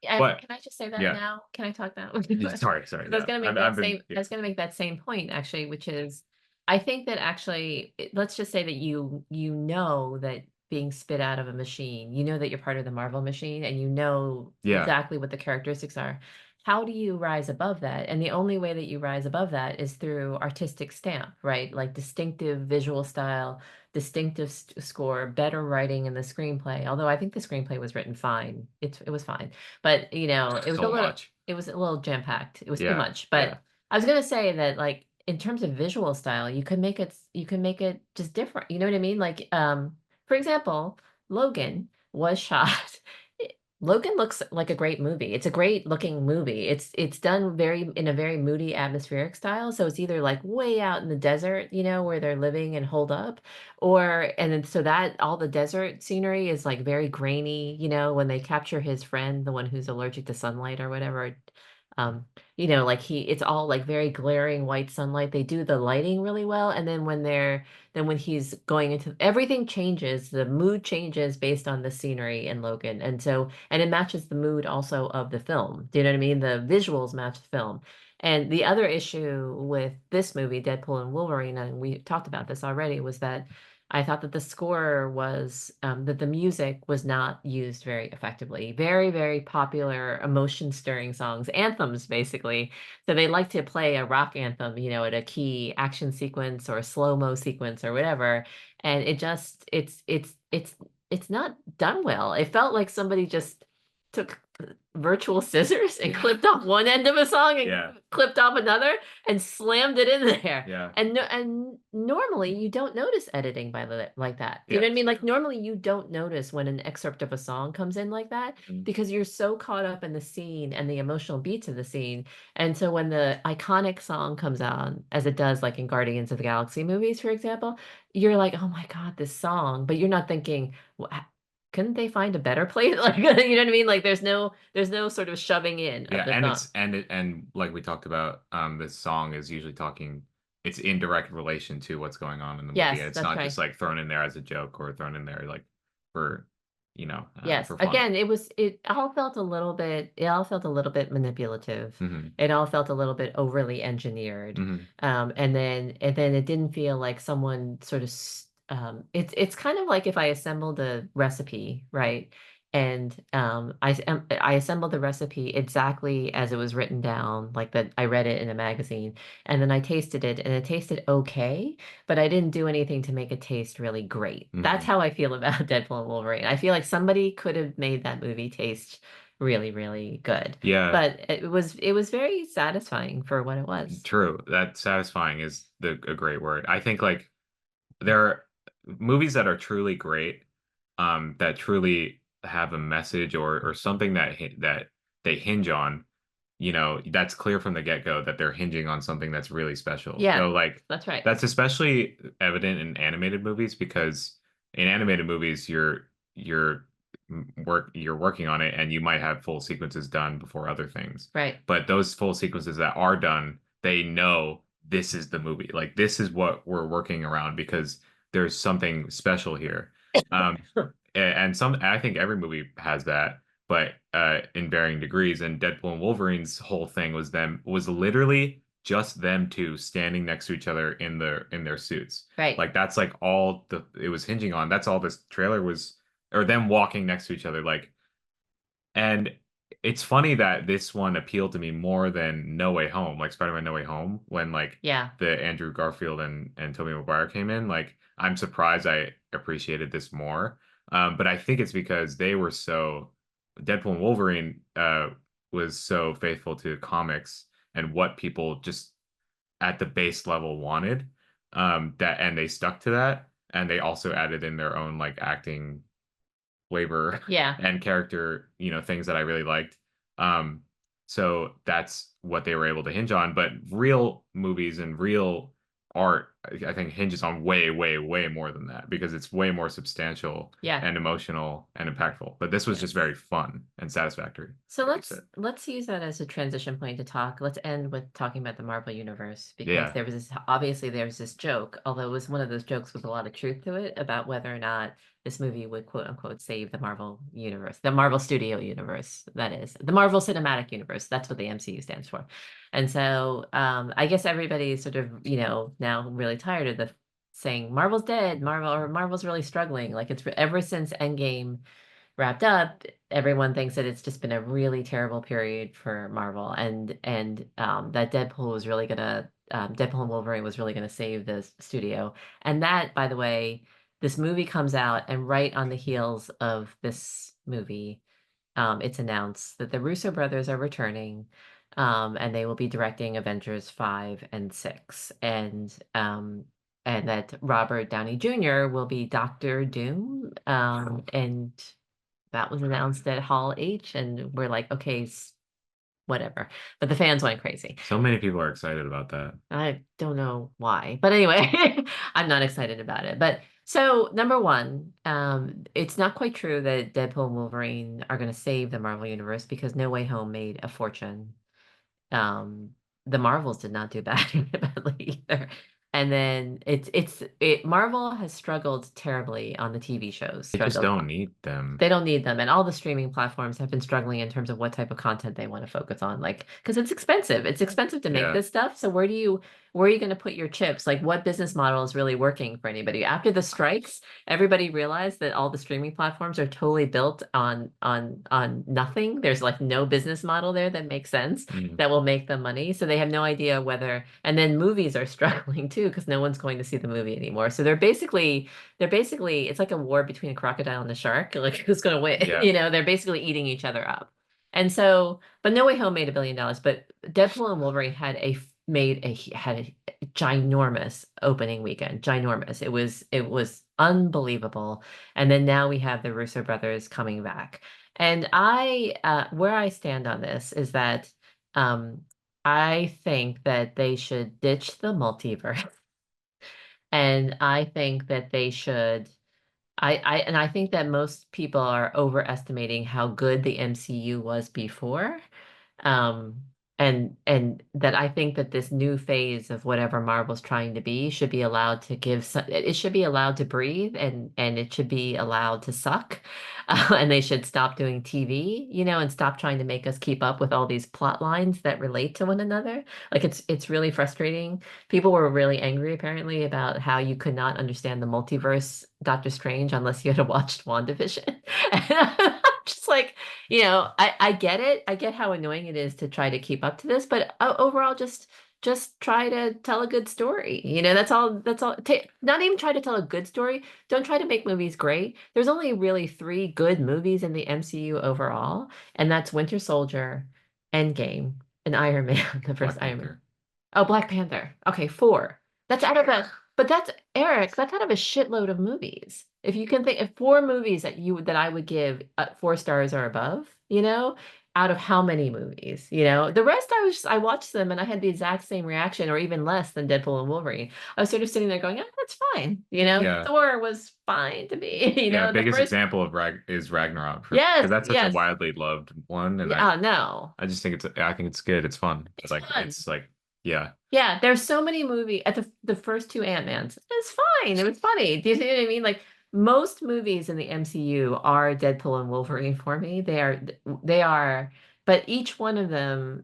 Yes. And but can I just say that yeah. now? Can I talk now? Sorry, I was yeah. going to make I've that been same, yeah. I was going to make that same point actually, which is, I think that actually, let's just say that you know that being spit out of a machine, you know that you're part of the Marvel machine, and you know Yeah. exactly what the characteristics are. How do you rise above that? And the only way that you rise above that is through artistic stamp, right? Like distinctive visual style, distinctive score, better writing in the screenplay. Although I think the screenplay was written fine. It was fine. But So much. it was a little jam-packed. It was too Yeah. much. Yeah. But I was gonna say that like in terms of visual style, you can make it just different. You know what I mean? Like for example, Logan was shot Logan looks like a great movie. It's a great looking movie. It's done very in a very moody atmospheric style. So it's either like way out in the desert, where they're living and holed up, or and then so that all the desert scenery is like very grainy, when they capture his friend, the one who's allergic to sunlight or whatever. Um, like it's all like very glaring white sunlight. They do the lighting really well, and then when he's going into everything changes, the mood changes based on the scenery in Logan. And it matches the mood also of the film. Do you know what I mean? The visuals match the film. And the other issue with this movie, Deadpool and Wolverine, and we talked about this already, was that I thought that the score was that the music was not used very effectively. Very, very popular emotion stirring songs, anthems basically. So they like to play a rock anthem, at a key action sequence or a slow-mo sequence or whatever. And it's not done well. It felt like somebody just took virtual scissors and clipped off one end of a song and Yeah. clipped off another and slammed it in there. Yeah. And no, and normally you don't notice editing like that. Do you Yeah. know what I mean? Like normally you don't notice when an excerpt of a song comes in like that Mhm. because you're so caught up in the scene and the emotional beats of the scene. And so when the iconic song comes on, as it does like in Guardians of the Galaxy movies, for example, you're like, "Oh my God, this song." But you're not thinking, couldn't they find a better place? Like, you know what I mean? Like there's no sort of shoving in Yeah, of the and song. it's and like we talked about, this song is usually talking, it's in direct relation to what's going on in the movie, and Yes, it's that's not just right. like thrown in there as a joke or thrown in there like for, Yes. for fun. Again, it all felt a little bit manipulative. Hmm. It all felt a little bit overly engineered. Hmm. And then it didn't feel like someone sort of it's kind of like if I assembled a recipe, right? And I assembled the recipe exactly as it was written down, like that I read it in a magazine, and then I tasted it and it tasted okay, but I didn't do anything to make it taste really great. That's Hmm. how I feel about Deadpool and Wolverine. I feel like somebody could have made that movie taste really, really good. Yeah, But it was very satisfying for what it was. true. That satisfying is a great word. I think like there are movies that are truly great, that truly have a message or something that they hinge on, that's clear from the get-go that they're hinging on something that's really special. Yeah, So like that's right. that's especially evident in animated movies because in animated movies you're working on it and you might have full sequences done before other things. Right. But those full sequences that are done, they know this is the movie. Like this is what we're working around because there's something special here. Um, and I think every movie has that, but in varying degrees. And Deadpool and Wolverine's whole thing was literally just them two standing next to each other in their suits. Right. Like that's like all it was hinging on. That's all this trailer was, or them walking next to each other. Like, and it's funny that this one appealed to me more than No Way Home, like Spider-Man No Way Home, when like Yeah. the Andrew Garfield and Tobey Maguire came in. Like, I'm surprised I appreciated this more. But I think it's because Deadpool and Wolverine was so faithful to comics and what people just at the base level wanted. And they stuck to that. And they also added in their own like acting flavor Yeah. and character, things that I really liked. Um, so that's what they were able to hinge on. But real movies and real art, I think, hinges on way, way, way more than that because it's way more substantial Yeah. and emotional and impactful. But this was just Yes. very fun and satisfactory, So like you let's said. let's use that as a transition point to talk. Let's end with talking about the Marvel Universe because Yeah. there was this joke, although it was one of those jokes with a lot of truth to it about whether or not this movie would quote unquote save the Marvel Universe, the Marvel Studio Universe, that is, the Marvel Cinematic Universe. That's what the MCU stands for. And so I guess everybody's sort of, now really tired of the saying Marvel's dead, Marvel's really struggling. Like it's ever since Endgame wrapped up, everyone thinks that it's just been a really terrible period for Marvel, and that Deadpool and Wolverine was really gonna save the studio. And that, by the way, this movie comes out, and right on the heels of this movie, it's announced that the Russo brothers are returning, and they will be directing Avengers 5 and 6, and that Robert Downey Jr. will be Doctor Doom, and that was announced at Hall H, and we're like, okay, whatever. But the fans went crazy. So many people are excited about that. I don't know why, but anyway, I'm not excited about it. But so number one, it's not quite true that Deadpool and Wolverine are going to save the Marvel Universe because No Way Home made a fortune. um the Marvels did not do bad badly either. And then Marvel has struggled terribly on the TV shows, They just struggled. don't need them. They don't need them, and all the streaming platforms have been struggling in terms of what type of content they want to focus on. Like, because it's expensive. It's expensive to make Yeah. this stuff. So where are you going to put your chips? Like, what business model is really working for anybody? After the strikes, everybody realized that all the streaming platforms are totally built on nothing. There's like no business model there that makes sense Mm. that will make them money. So they have no idea whether, and then movies are struggling too because no one's going to see the movie anymore. So they're basically it's like a war between a crocodile and a shark. Like who's gonna win? Yeah. They're basically eating each other up. And so, but No Way Home made $1 billion, but Deadpool and Wolverine had a ginormous opening weekend. Ginormous. It was unbelievable. And then now we have the Russo brothers coming back. And where I stand on this is that um I think that they should ditch the multiverse. And I think that they should I think that most people are overestimating how good the MCU was before. Um, and that I think that this new phase of whatever Marvel's trying to be should be allowed to it should be allowed to breathe, and it should be allowed to suck. And they should stop doing TV, and stop trying to make us keep up with all these plot lines that relate to one another. Like it's really frustrating. People were really angry apparently about how you could not understand the multiverse Doctor Strange unless you had watched WandaVision. And I'm just like, I get it. I get how annoying it is to try to keep up to this, but overall, just try to tell a good story. That's all. That's all. Not even try to tell a good story. Don't try to make movies great. There's only really three good movies in the MCU overall, and that's Winter Soldier, Endgame, and Iron Man, the first Black Iron Man. Panther. Oh, Black Panther. Okay, four. That's out of a, but that's Eric. That's out of a shitload of movies. If you can think of four movies that I would give 4 stars or above, out of how many movies, the rest I watched them and I had the exact same reaction or even less than Deadpool and Wolverine. I was sort of sitting there going, that's fine. Yeah. Thor was fine to me. Yeah. The Biggest first, example of is Ragnarok because yes, that's such a yes, widely loved one, and yeah, no, I just think I think it's good. It's fun. it's Like fun. it's like yeah. Yeah, there's so many movies at the first two Ant-Mans. It's fine. It was funny. Do you see what I mean? Like most movies in the MCU are Deadpool and Wolverine for me. They are, but each one of them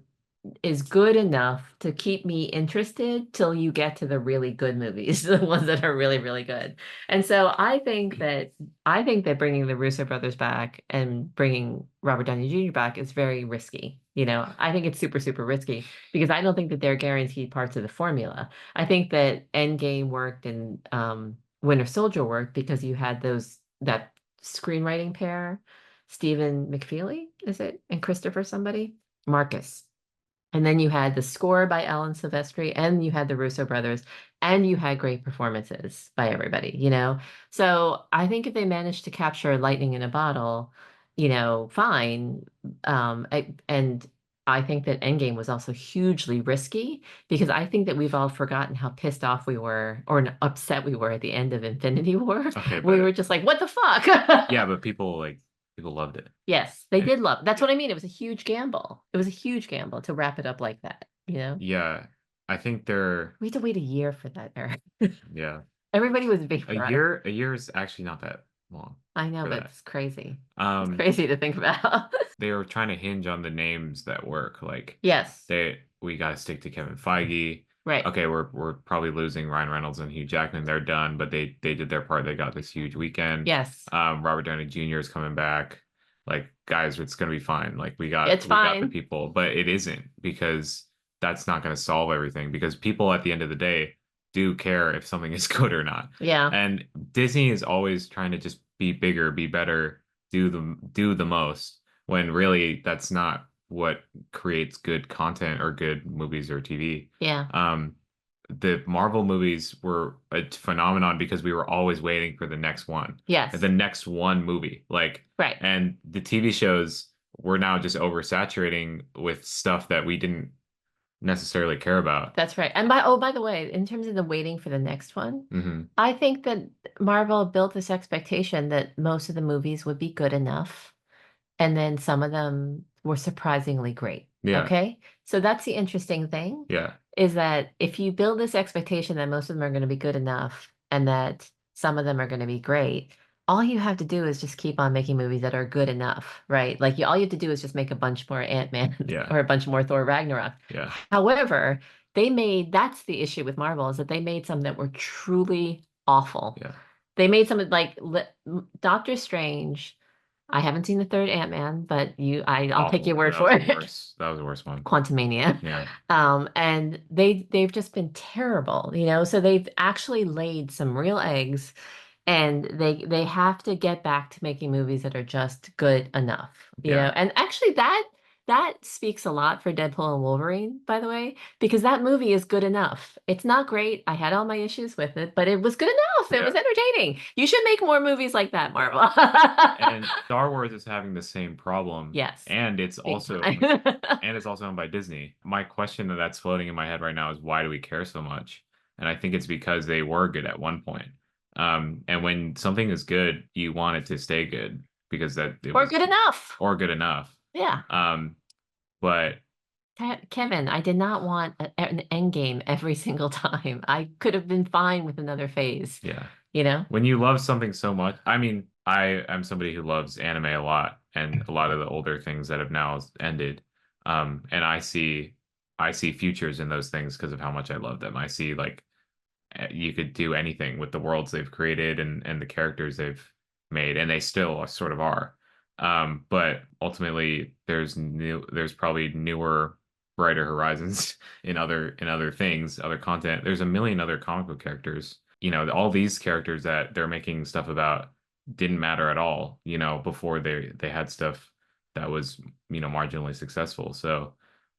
is good enough to keep me interested till you get to the really good movies, the ones that are really, really good. And so I think that bringing the Russo brothers back and bringing Robert Downey Jr. back is very risky. I think it's super, super risky because I don't think that they're guaranteed parts of the formula. I think that Endgame worked and Winter Soldier worked because you had that screenwriting pair, Stephen McFeely, is it, and Christopher somebody, Marcus. And then you had the score by Alan Silvestri, and you had the Russo brothers, and you had great performances by everybody. So I think if they managed to capture lightning in a bottle, fine. And I think that Endgame was also hugely risky because I think that we've all forgotten how pissed off we were or upset we were at the end of Infinity War. Okay, We were but just like, what the yeah, fuck? but people loved it. Yes, they And did love. That's what I mean. It was a huge gamble. It was a huge gamble to wrap it up like that. yeah, I think they're We had to wait a year for that, Eric. yeah. Everybody was vapor on it. A year is actually not that long I know, for but that. it's crazy. It's Um, crazy to think about. they were trying to hinge on the names that work. Like Yes, we got to stick to Kevin Feige. right. Okay, we're probably losing Ryan Reynolds and Hugh Jackman. They're done, but they did their part. They got this huge weekend. Yes, Robert Downey Jr. is coming back. Like guys, it's gonna be fine. Like it's we got the fine. people, but it isn't because that's not gonna solve everything because people at the end of the day do care if something is good or not. Yeah, And Disney is always trying to just be bigger, be better, do the most when really that's not what creates good content or good movies or TV. yeah. Um, the Marvel movies were a phenomenon because we were always waiting for the next one, the Yes. next one movie. Like, Right. and the TV shows were now just oversaturating with stuff that we didn't necessarily care about. That's right. And by the way, in terms of the waiting for the next one, Hmm. I think that Marvel built this expectation that most of the movies would be good enough, and then some of them were surprisingly great. Yeah, Okay? So that's the interesting thing, yeah, is that if you build this expectation that most of them are going to be good enough and that some of them are going to be great, all you have to do is just keep on making movies that are good enough, right? Like all you have to do is just make a bunch more Ant-Man yeah, or a bunch more Thor Ragnarok. yeah, However, that's the issue with Marvel is that they made some that were truly awful. yeah. They made some like Doctor Strange. I haven't seen the third Ant-Man, but I'll take your Awful. word That was for the it. worst. That was the worst one. Quantumania. Yeah, And they've just been terrible, you know. So they've actually laid some real eggs, and they have to get back to making movies that are just good enough, you know. yeah, And actually, that speaks a lot for Deadpool and Wolverine, by the way, because that movie is good enough. It's not great. I had all my issues with it, but it was good enough. It yeah, was entertaining. You should make more movies like that, yeah. Marvel. And Star Wars is having the same problem, Yes, and it's big also time. and it's also owned by Disney. My question that's floating in my head right now is why do we care so much? And I think it's because they were good at one point. And when something is good, you want it to stay good because that it Or was good enough. or good enough. Yeah. Um, but Kevin, I did not want an end game every single time. I could have been fine with another phase, yeah, you know? when you love something so much, I mean, I am somebody who loves anime a lot and a lot of the older things that have now ended. And I see futures in those things because of how much I love them. I see like you could do anything with the worlds they've created and the characters they've made, and they still sort of are. But ultimately, there's probably newer, brighter horizons in other things, other content. There's a million other comic book characters. You know, all these characters that they're making stuff about didn't matter at all, you know, before they had stuff that was, you know, marginally successful. So,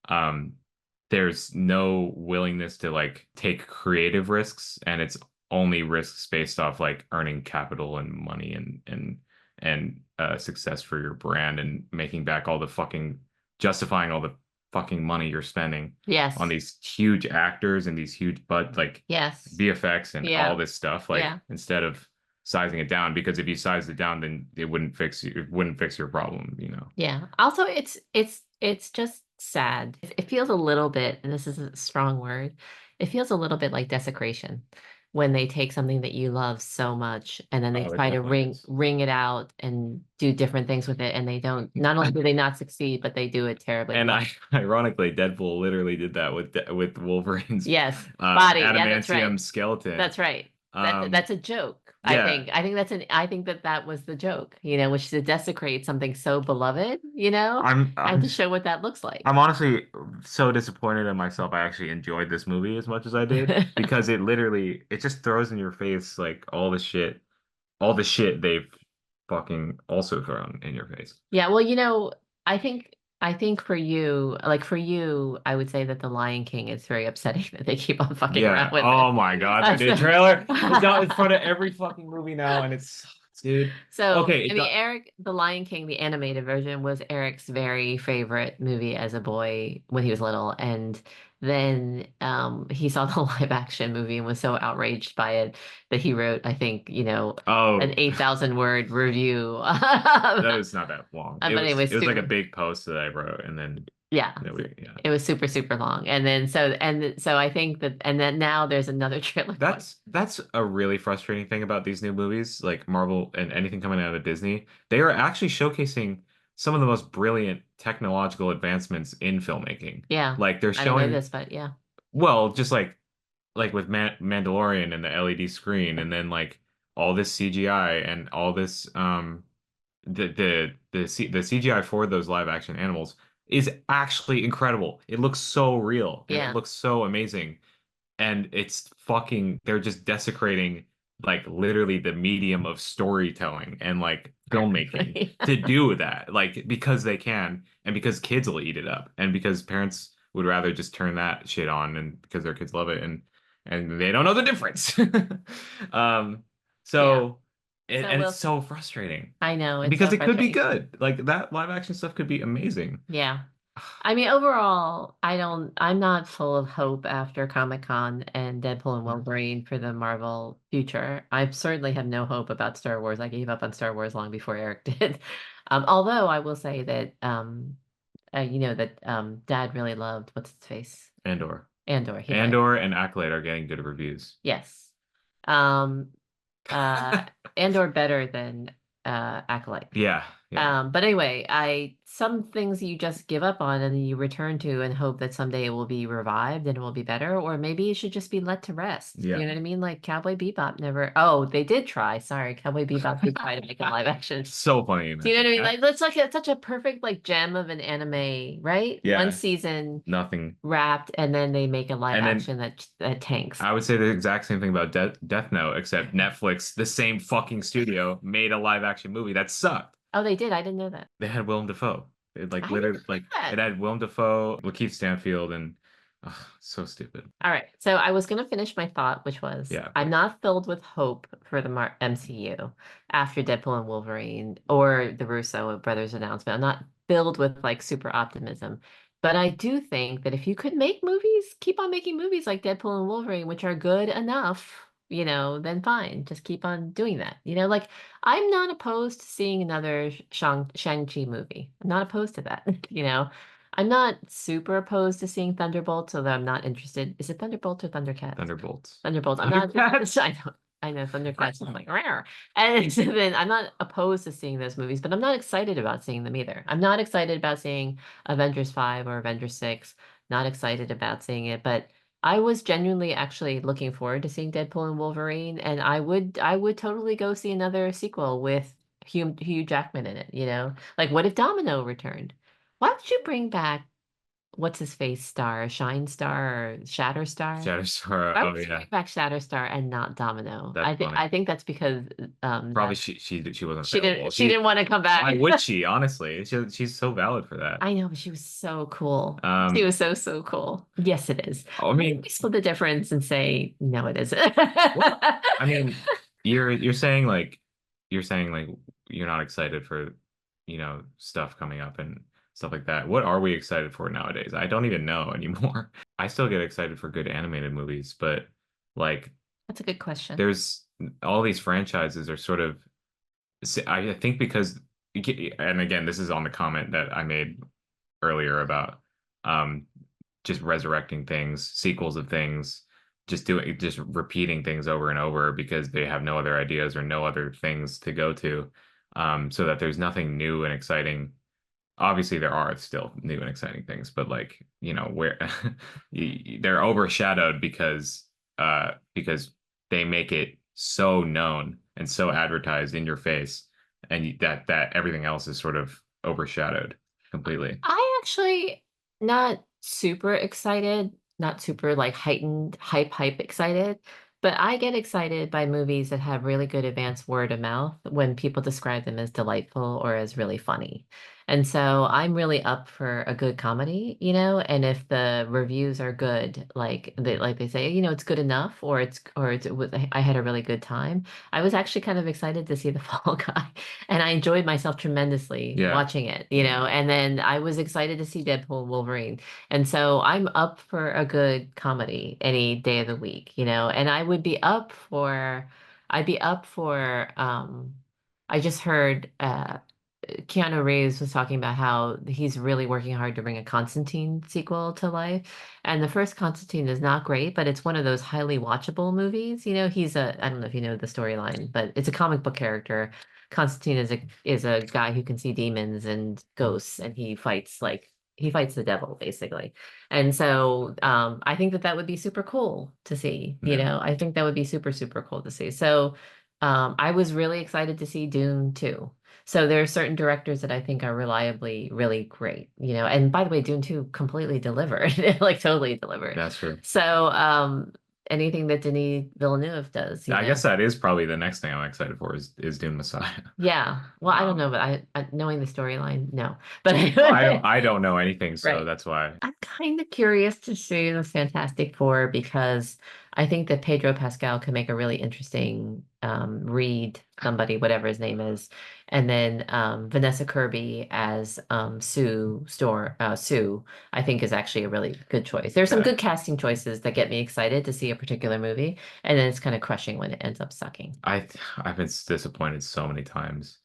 um, there's no willingness to like take creative risks, and it's only risks based off like earning capital and money and success for your brand and making back all the fucking justifying all the fucking money you're spending on Yes. these huge actors and these huge but like Yes. VFX and all Yeah. this stuff like Yeah. instead of sizing it down, because if you sized it down then it wouldn't fix your problem, you know. Yeah. Also, it's just sad. It feels a little bit, and this is a strong word, it feels a little bit like desecration when they take something that you love so much and then they Oh, it try to definitely is. wring it out and do different things with it, and they don't, not only do they not succeed, but they do it terribly And well. ironically, Deadpool literally did that with Wolverine's Yes. Body. Yeah, that's right. adamantium skeleton. That's right. Um, That's a joke. I yeah, think. I think that that was the joke, you know, which is to desecrate something so beloved, you know, I'm and I'm to show what that looks like. I'm honestly so disappointed in myself. I actually enjoyed this movie as much as I did because it just throws in your face like all the shit they've fucking also thrown in your face. Yeah, well, you know, I think for you, like for you, I would say that the Lion King is very upsetting that they keep on fucking around Yeah. with Oh it. my God, the Uh, new so, trailer is out in front of every fucking movie now, and it sucks, dude. so, Okay, I it mean, got Eric, the Lion King, the animated version was Eric's very favorite movie as a boy when he was little, and then he saw the live action movie and was so outraged by it that he wrote, I think, you know, an oh. 8,000 word review. That was not that long. But anyway, It was like a super. big post that I wrote, and then Yeah, yeah. it was super, super long. And then so I think that, and then now there's another trailer going. That's a really frustrating thing about these new movies, like Marvel and anything coming out of Disney. They are actually showcasing some of the most brilliant technological advancements in filmmaking. Yeah, Like they're I didn't know showing, this, but yeah, well, just like with Mandalorian and the LED screen, and then like all this CGI and all this the CGI for those live action animals is actually incredible. It looks so real and it yeah, looks so amazing. And it's fucking they're just desecrating like literally the medium of storytelling and like filmmaking to do that. Like because they can and because kids will eat it up and because parents would rather just turn that shit on and because their kids love it. And and they don't know the difference. Um, Yeah. so So and it's we'll see. so frustrating I know it's because so it could be frustrating. good. Like that live action stuff could be amazing. Yeah. I mean, overall, I'm not full of hope after Comic-Con and Deadpool and Wolverine for the Marvel future. I certainly have no hope about Star Wars. I gave up on Star Wars long before Eric did. Although I will say that, that Dad really loved, what's his face? Andor. Andor. He liked, Andor and Acolyte are getting good reviews. yes. Um, uh, Andor better than Acolyte. Yeah, yeah, But anyway, some things you just give up on and then you return to and hope that someday it will be revived and it will be better, or maybe it should just be let to rest. You yeah. know what I mean? Like Cowboy Bebop never. Oh, they did try. Sorry, Cowboy Bebop did try to make a live action. So funny you Do you know mentioned what I mean? that. Like that's like such a perfect like gem of an anime, right? One Yeah, season nothing. wrapped, and then they make a live And then action that tanks. I would say the exact same thing about Death Note, except Netflix, the same fucking studio, made a live action movie that sucked. Oh, they did. I didn't know that. They had Willem Dafoe. It like I didn't literally know like that. it had Willem Dafoe, Lakeith Stanfield, and ugh, so stupid. All right. So I was going to finish my thought, which was Yeah, I'm please. not filled with hope for the MCU after Deadpool and Wolverine or the Russo brothers announcement. I'm not filled with like super optimism. But I do think that if you could make movies, keep on making movies like Deadpool and Wolverine, which are good enough, then fine. Just keep on doing that. Like I'm not opposed to seeing another Shang-Chi movie. I'm not opposed to that, I'm not super opposed to seeing Thunderbolts, although I'm not interested. Is it Thunderbolts or Thundercats? Thunderbolts. Thunderbolts. I'm not. Thundercats. I know Thundercats. I'm like rare, and so then I'm not opposed to seeing those movies, but I'm not excited about seeing them either. I'm not excited about seeing Avengers 5 or Avengers 6. Not excited about seeing it, but I was genuinely actually looking forward to seeing Deadpool and Wolverine, and I would totally go see another sequel with Hugh Jackman in it. Like what if Domino returned? Why would you bring back what's his face star, Shine Star or Shatterstar? Shatterstar. Why Oh would you yeah, bring back Shatterstar and not Domino? that's I funny. think that's because Probably that she wasn't she available. didn't she didn't want to come back. Why would she? Honestly, she's so valid for that. I know, but she was so cool. She Um, was so, so cool. Yes, it is. I Why don't mean, we split the difference and say no, it isn't? well, I mean, you're saying like you're saying like you're not excited for, stuff coming up and stuff like that. What are we excited for nowadays? I don't even know anymore. I still get excited for good animated movies, but like That's a good question. there's all these franchises are sort of I think because and again, this is on the comment that I made earlier about um just resurrecting things, sequels of things, just repeating things over and over because they have no other ideas or no other things to go to. So that there's nothing new and exciting. Obviously, there are still new and exciting things, but like, where they're overshadowed because they make it so known and so advertised in your face, and that everything else is sort of overshadowed completely. I actually not super excited, not super like heightened hype excited, but I get excited by movies that have really good advanced word of mouth when people describe them as delightful or as really funny. And so I'm really up for a good comedy, and if the reviews are good, like they say, it's good enough I had a really good time. I was actually kind of excited to see The Fall Guy. And I enjoyed myself tremendously Yeah. watching it, Yeah. and then I was excited to see Deadpool and Wolverine. And so I'm up for a good comedy any day of the week, and I just heard Keanu Reeves was talking about how he's really working hard to bring a Constantine sequel to life. And the first Constantine is not great, but it's one of those highly watchable movies. I don't know if you know the storyline, but it's a comic book character. Constantine is a guy who can see demons and ghosts, and he fights the devil basically. And so I think that would be super cool to see. Yeah. I think that would be super, super cool to see. So I was really excited to see Dune too. So there are certain directors that I think are reliably really great, And by the way, Dune 2 completely delivered, like totally delivered. That's true. So anything that Denis Villeneuve does, I guess that is probably the next thing I'm excited for is Dune Messiah. yeah. Well, I don't know, Um, but knowing the storyline, no. But well, I don't know anything, so right. that's why. I'm kind of curious to see the Fantastic Four because I think that Pedro Pascal could make a really interesting Reed, somebody, whatever his name is, and then Vanessa Kirby as Sue, I think is actually a really good choice. There's some Okay. good casting choices that get me excited to see a particular movie, and then it's kind of crushing when it ends up sucking. I've been disappointed so many times.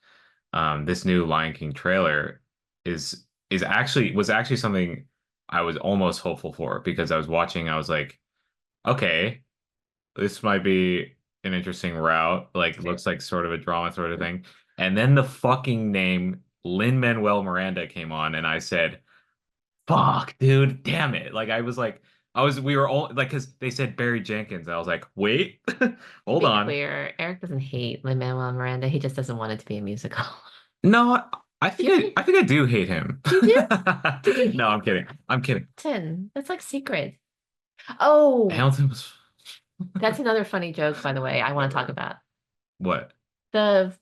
This new Lion King trailer is actually was actually something I was almost hopeful for because I was watching, I was like, okay, this might be an interesting route. Like, looks like sort of a drama sort of thing. And then the fucking name Lin-Manuel Miranda came on, and I said, fuck, dude, damn it. Like, we were all like, because they said Barry Jenkins. I was like, wait, To hold be on. clear, Eric doesn't hate Lin-Manuel Miranda. He just doesn't want it to be a musical. No, Do you hate? I think I do hate him. Do you do? Did you No, hate I'm kidding. I'm kidding. Hamilton? That's like secret. Oh, Hamilton was that's another funny joke, by the way, I want to talk whatever. about. What?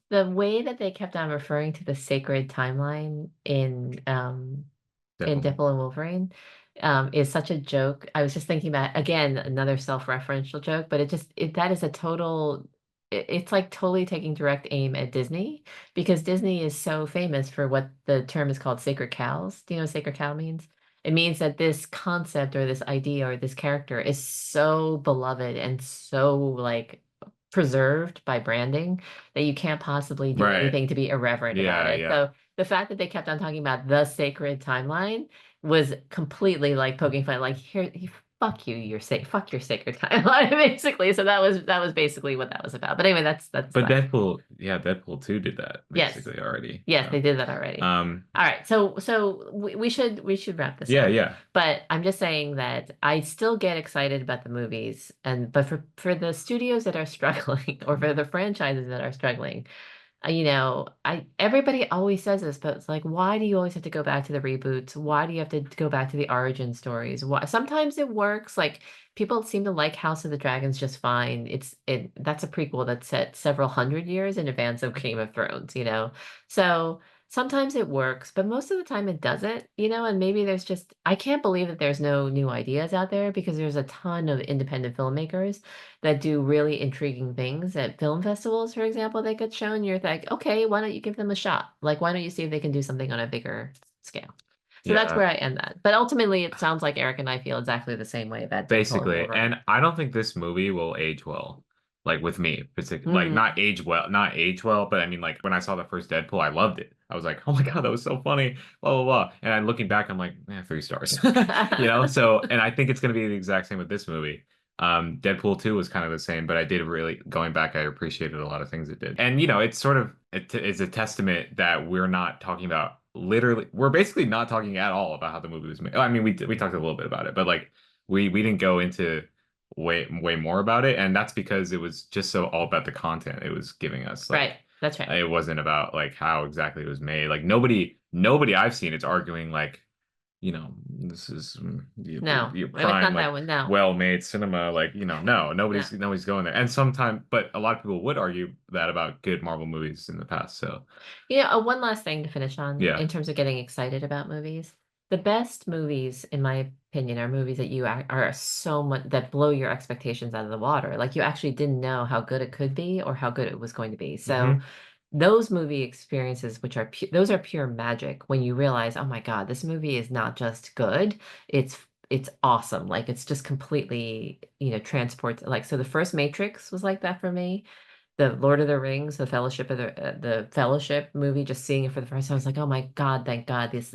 The way that they kept on referring to the sacred timeline in Deadpool. Deadpool and Wolverine is such a joke. I was just thinking about again another self-referential joke, but that is a total it's like totally taking direct aim at Disney because Disney is so famous for what the term is called sacred cows. Do you know what sacred cow means? It means that this concept or this idea or this character is so beloved and so like preserved by branding that you can't possibly do Right. anything to be irreverent about Yeah, it. yeah. So the fact that they kept on talking about the sacred timeline was completely like poking fun, like fuck you, fuck your sacred timeline, basically. So that was basically what that was about. But anyway, that's But that. Deadpool, yeah, Deadpool 2 did that Yes, basically already. yes, So, they did that already. um, All right, so we should wrap this yeah, up. yeah. But I'm just saying that I still get excited about the movies, and but for the studios that are struggling, or for the franchises that are struggling, I everybody always says this, but it's like, why do you always have to go back to the reboots? Why do you have to go back to the origin stories? Why sometimes it works. Like people seem to like House of the Dragons just fine. That's a prequel that's set several hundred years in advance of Game of Thrones. So sometimes it works, but most of the time it doesn't, and maybe there's just I can't believe that there's no new ideas out there because there's a ton of independent filmmakers that do really intriguing things at film festivals, for example, they get shown. You're like, okay, why don't you give them a shot? Like, why don't you see if they can do something on a bigger scale? So that's Yeah. where I end that. But ultimately, it sounds like Eric and I feel exactly the same way about Deadpool and Basically, Wolverine. and I don't think this movie will age well. Like with me, particularly, like Mm. not age well, but I mean, like when I saw the first Deadpool, I loved it. I was like, oh my God, that was so funny, blah blah blah. And I'm looking back, I'm like, 3 stars, So, and I think it's gonna be the exact same with this movie. Deadpool 2 was kind of the same, but I did really going back, I appreciated a lot of things it did. And it's sort of it's a testament that we're not talking about literally, we're basically not talking at all about how the movie was made. I mean, we talked a little bit about it, but like we didn't go into way more about it, and that's because it was just so all about the content it was giving us. Right. Like That's right. it wasn't about like how exactly it was made. Like nobody I've seen is arguing like, this is No, your it's prime not that like one. No, well-made cinema. Like, no, no. nobody's going there. And sometimes, but a lot of people would argue that about good Marvel movies in the past. So One last thing to finish on yeah. in terms of getting excited about movies. The best movies, in my opinion, are movies that are so much that blow your expectations out of the water. Like you actually didn't know how good it could be or how good it was going to be. So Hmm. those movie experiences, which are those are pure magic when you realize, oh my God, this movie is not just good, it's awesome. Like it's just completely, transports. Like so, the first Matrix was like that for me. The Lord of the Rings, the Fellowship movie, just seeing it for the first time, I was like, oh my God, thank God, this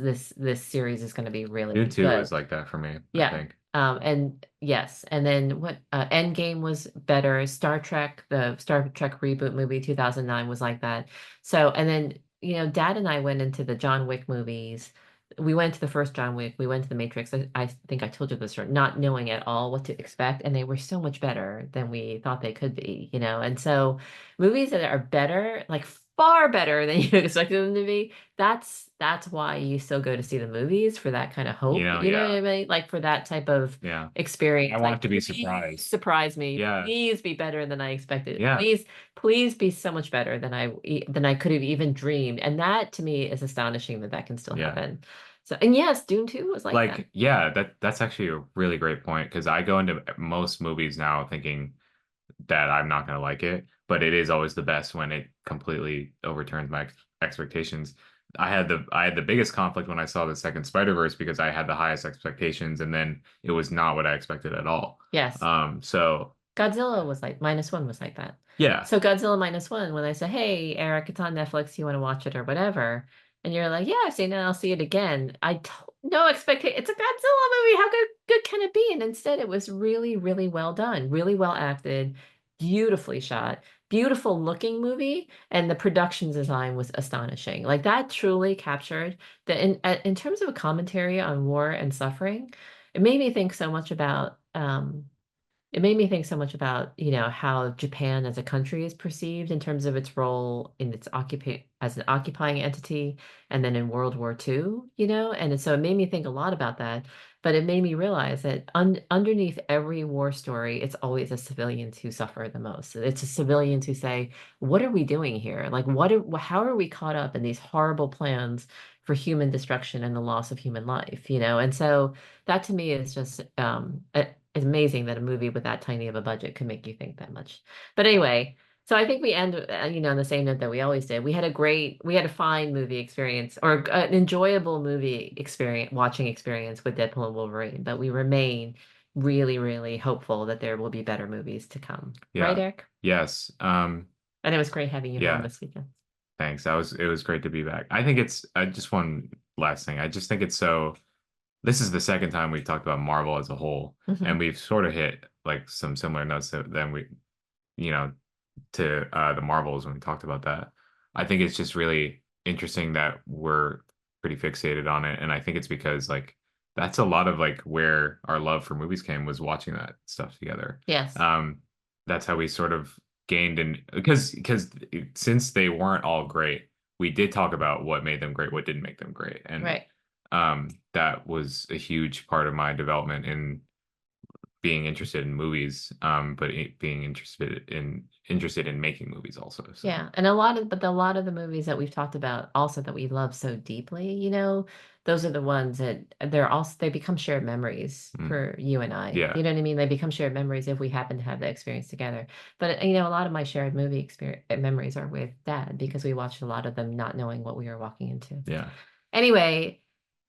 series is going to be Dune really 2 good. was like that for me, I Yeah. think. And yes, and then what Endgame was better. The Star Trek reboot movie 2009 was like that. So, and then, Dad and I went into the John Wick movies. We went to the first John Wick, we went to the Matrix. I think I told you this, or not knowing at all what to expect, and they were so much better than we thought they could be. And so movies that are better, like far better than you expected them to be, that's why you still go to see the movies for that kind of hope. You know what Yeah, I mean? Like for that type of yeah. I experience. want Like, to be please surprised. surprise me. Yeah, Please be better than I expected. yeah. Please be so much better than I could have even dreamed. And that to me is astonishing that that can still Yeah. happen. So, and yes, Dune 2 was like that. Like, yeah, that's actually a really great point because I go into most movies now thinking that I'm not going to like it, but it is always the best when it completely overturns my expectations. I had the biggest conflict when I saw the second Spider-Verse because I had the highest expectations and then it was not what I expected at all. Yes. So Godzilla was like -1 was like that. yeah, So Godzilla -1, when I said, "Hey, Eric, it's on Netflix. You want to watch it or whatever?" And you're like, "Yeah, I've seen it. I'll see it again." No expectation. It's a Godzilla movie. How good can it be? And instead, it was really, really well done, really well acted, beautifully shot, beautiful looking movie, and the production design was astonishing. Like that truly captured in terms of a commentary on war and suffering. It made me think so much about it made me think so much about, how Japan as a country is perceived in terms of its role in its occupy as an occupying entity and then in World War II, and so it made me think a lot about that. But it made me realize that underneath every war story, it's always a civilians who suffer the most. It's a civilians who say, "What are we doing here? Like, how are we caught up in these horrible plans for human destruction and the loss of human life?" And so that to me is just it's amazing that a movie with that tiny of a budget could make you think that much. But anyway, so I think we end, on the same note that we always did. We had a fine movie experience or an enjoyable movie experience, watching experience with Deadpool and Wolverine, but we remain really, really hopeful that there will be better movies to come. Right, yeah, Eric? yes, And it was great having you home yeah. this weekend. Thanks. It was great to be back. I think it's just one last thing. I just think it's so. This is the second time we've talked about Marvel as a whole, and Hmm. we've sort of hit like some similar notes than you know, to the Marvels when we talked about that. I think it's just really interesting that we're pretty fixated on it, and I think it's because like that's a lot of like where our love for movies came was watching that stuff together. Yes. Um, that's how we sort of gained and because since they weren't all great, we did talk about what made them great, what didn't make them great, and Right. that was a huge part of my development in being interested in movies, but being interested in making movies also. So Yeah, and a lot of the movies that we've talked about also that we love so deeply, those are the ones that they become shared memories mm, for you and I. yeah, You know what I mean? They become shared memories if we happen to have that experience together. But a lot of my shared movie experience memories are with Dad because we watched a lot of them not knowing what we were walking into. yeah. Anyway,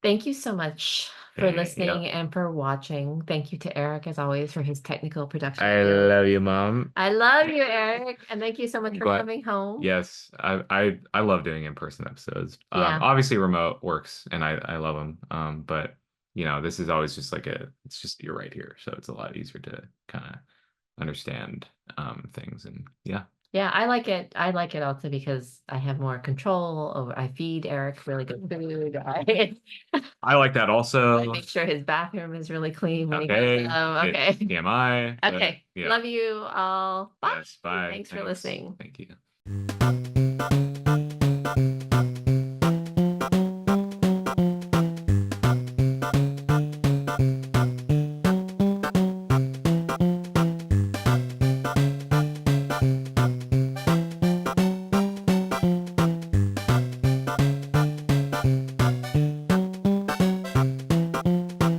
thank you so much for Dang, listening yep. and for watching. Thank you to Eric as always for his technical production I skills. love you, Mom. I love you, Eric, and thank you so much I'm for glad. coming home. Yes, I love doing in-person episodes. Yeah. Obviously remote works, and I love them. But this is always just like it's just you're right here, so it's a lot easier to kind of understand things, and yeah, Yeah, I like it. I like it also because I have more control over, I feed Eric really good food. I like that I also. make sure his bathroom is really clean when he goes Okay, home. it Okay. TMI, but Okay. yeah, Love you all. Bye. yes, bye. Thanks for Thanks. listening. Thank you.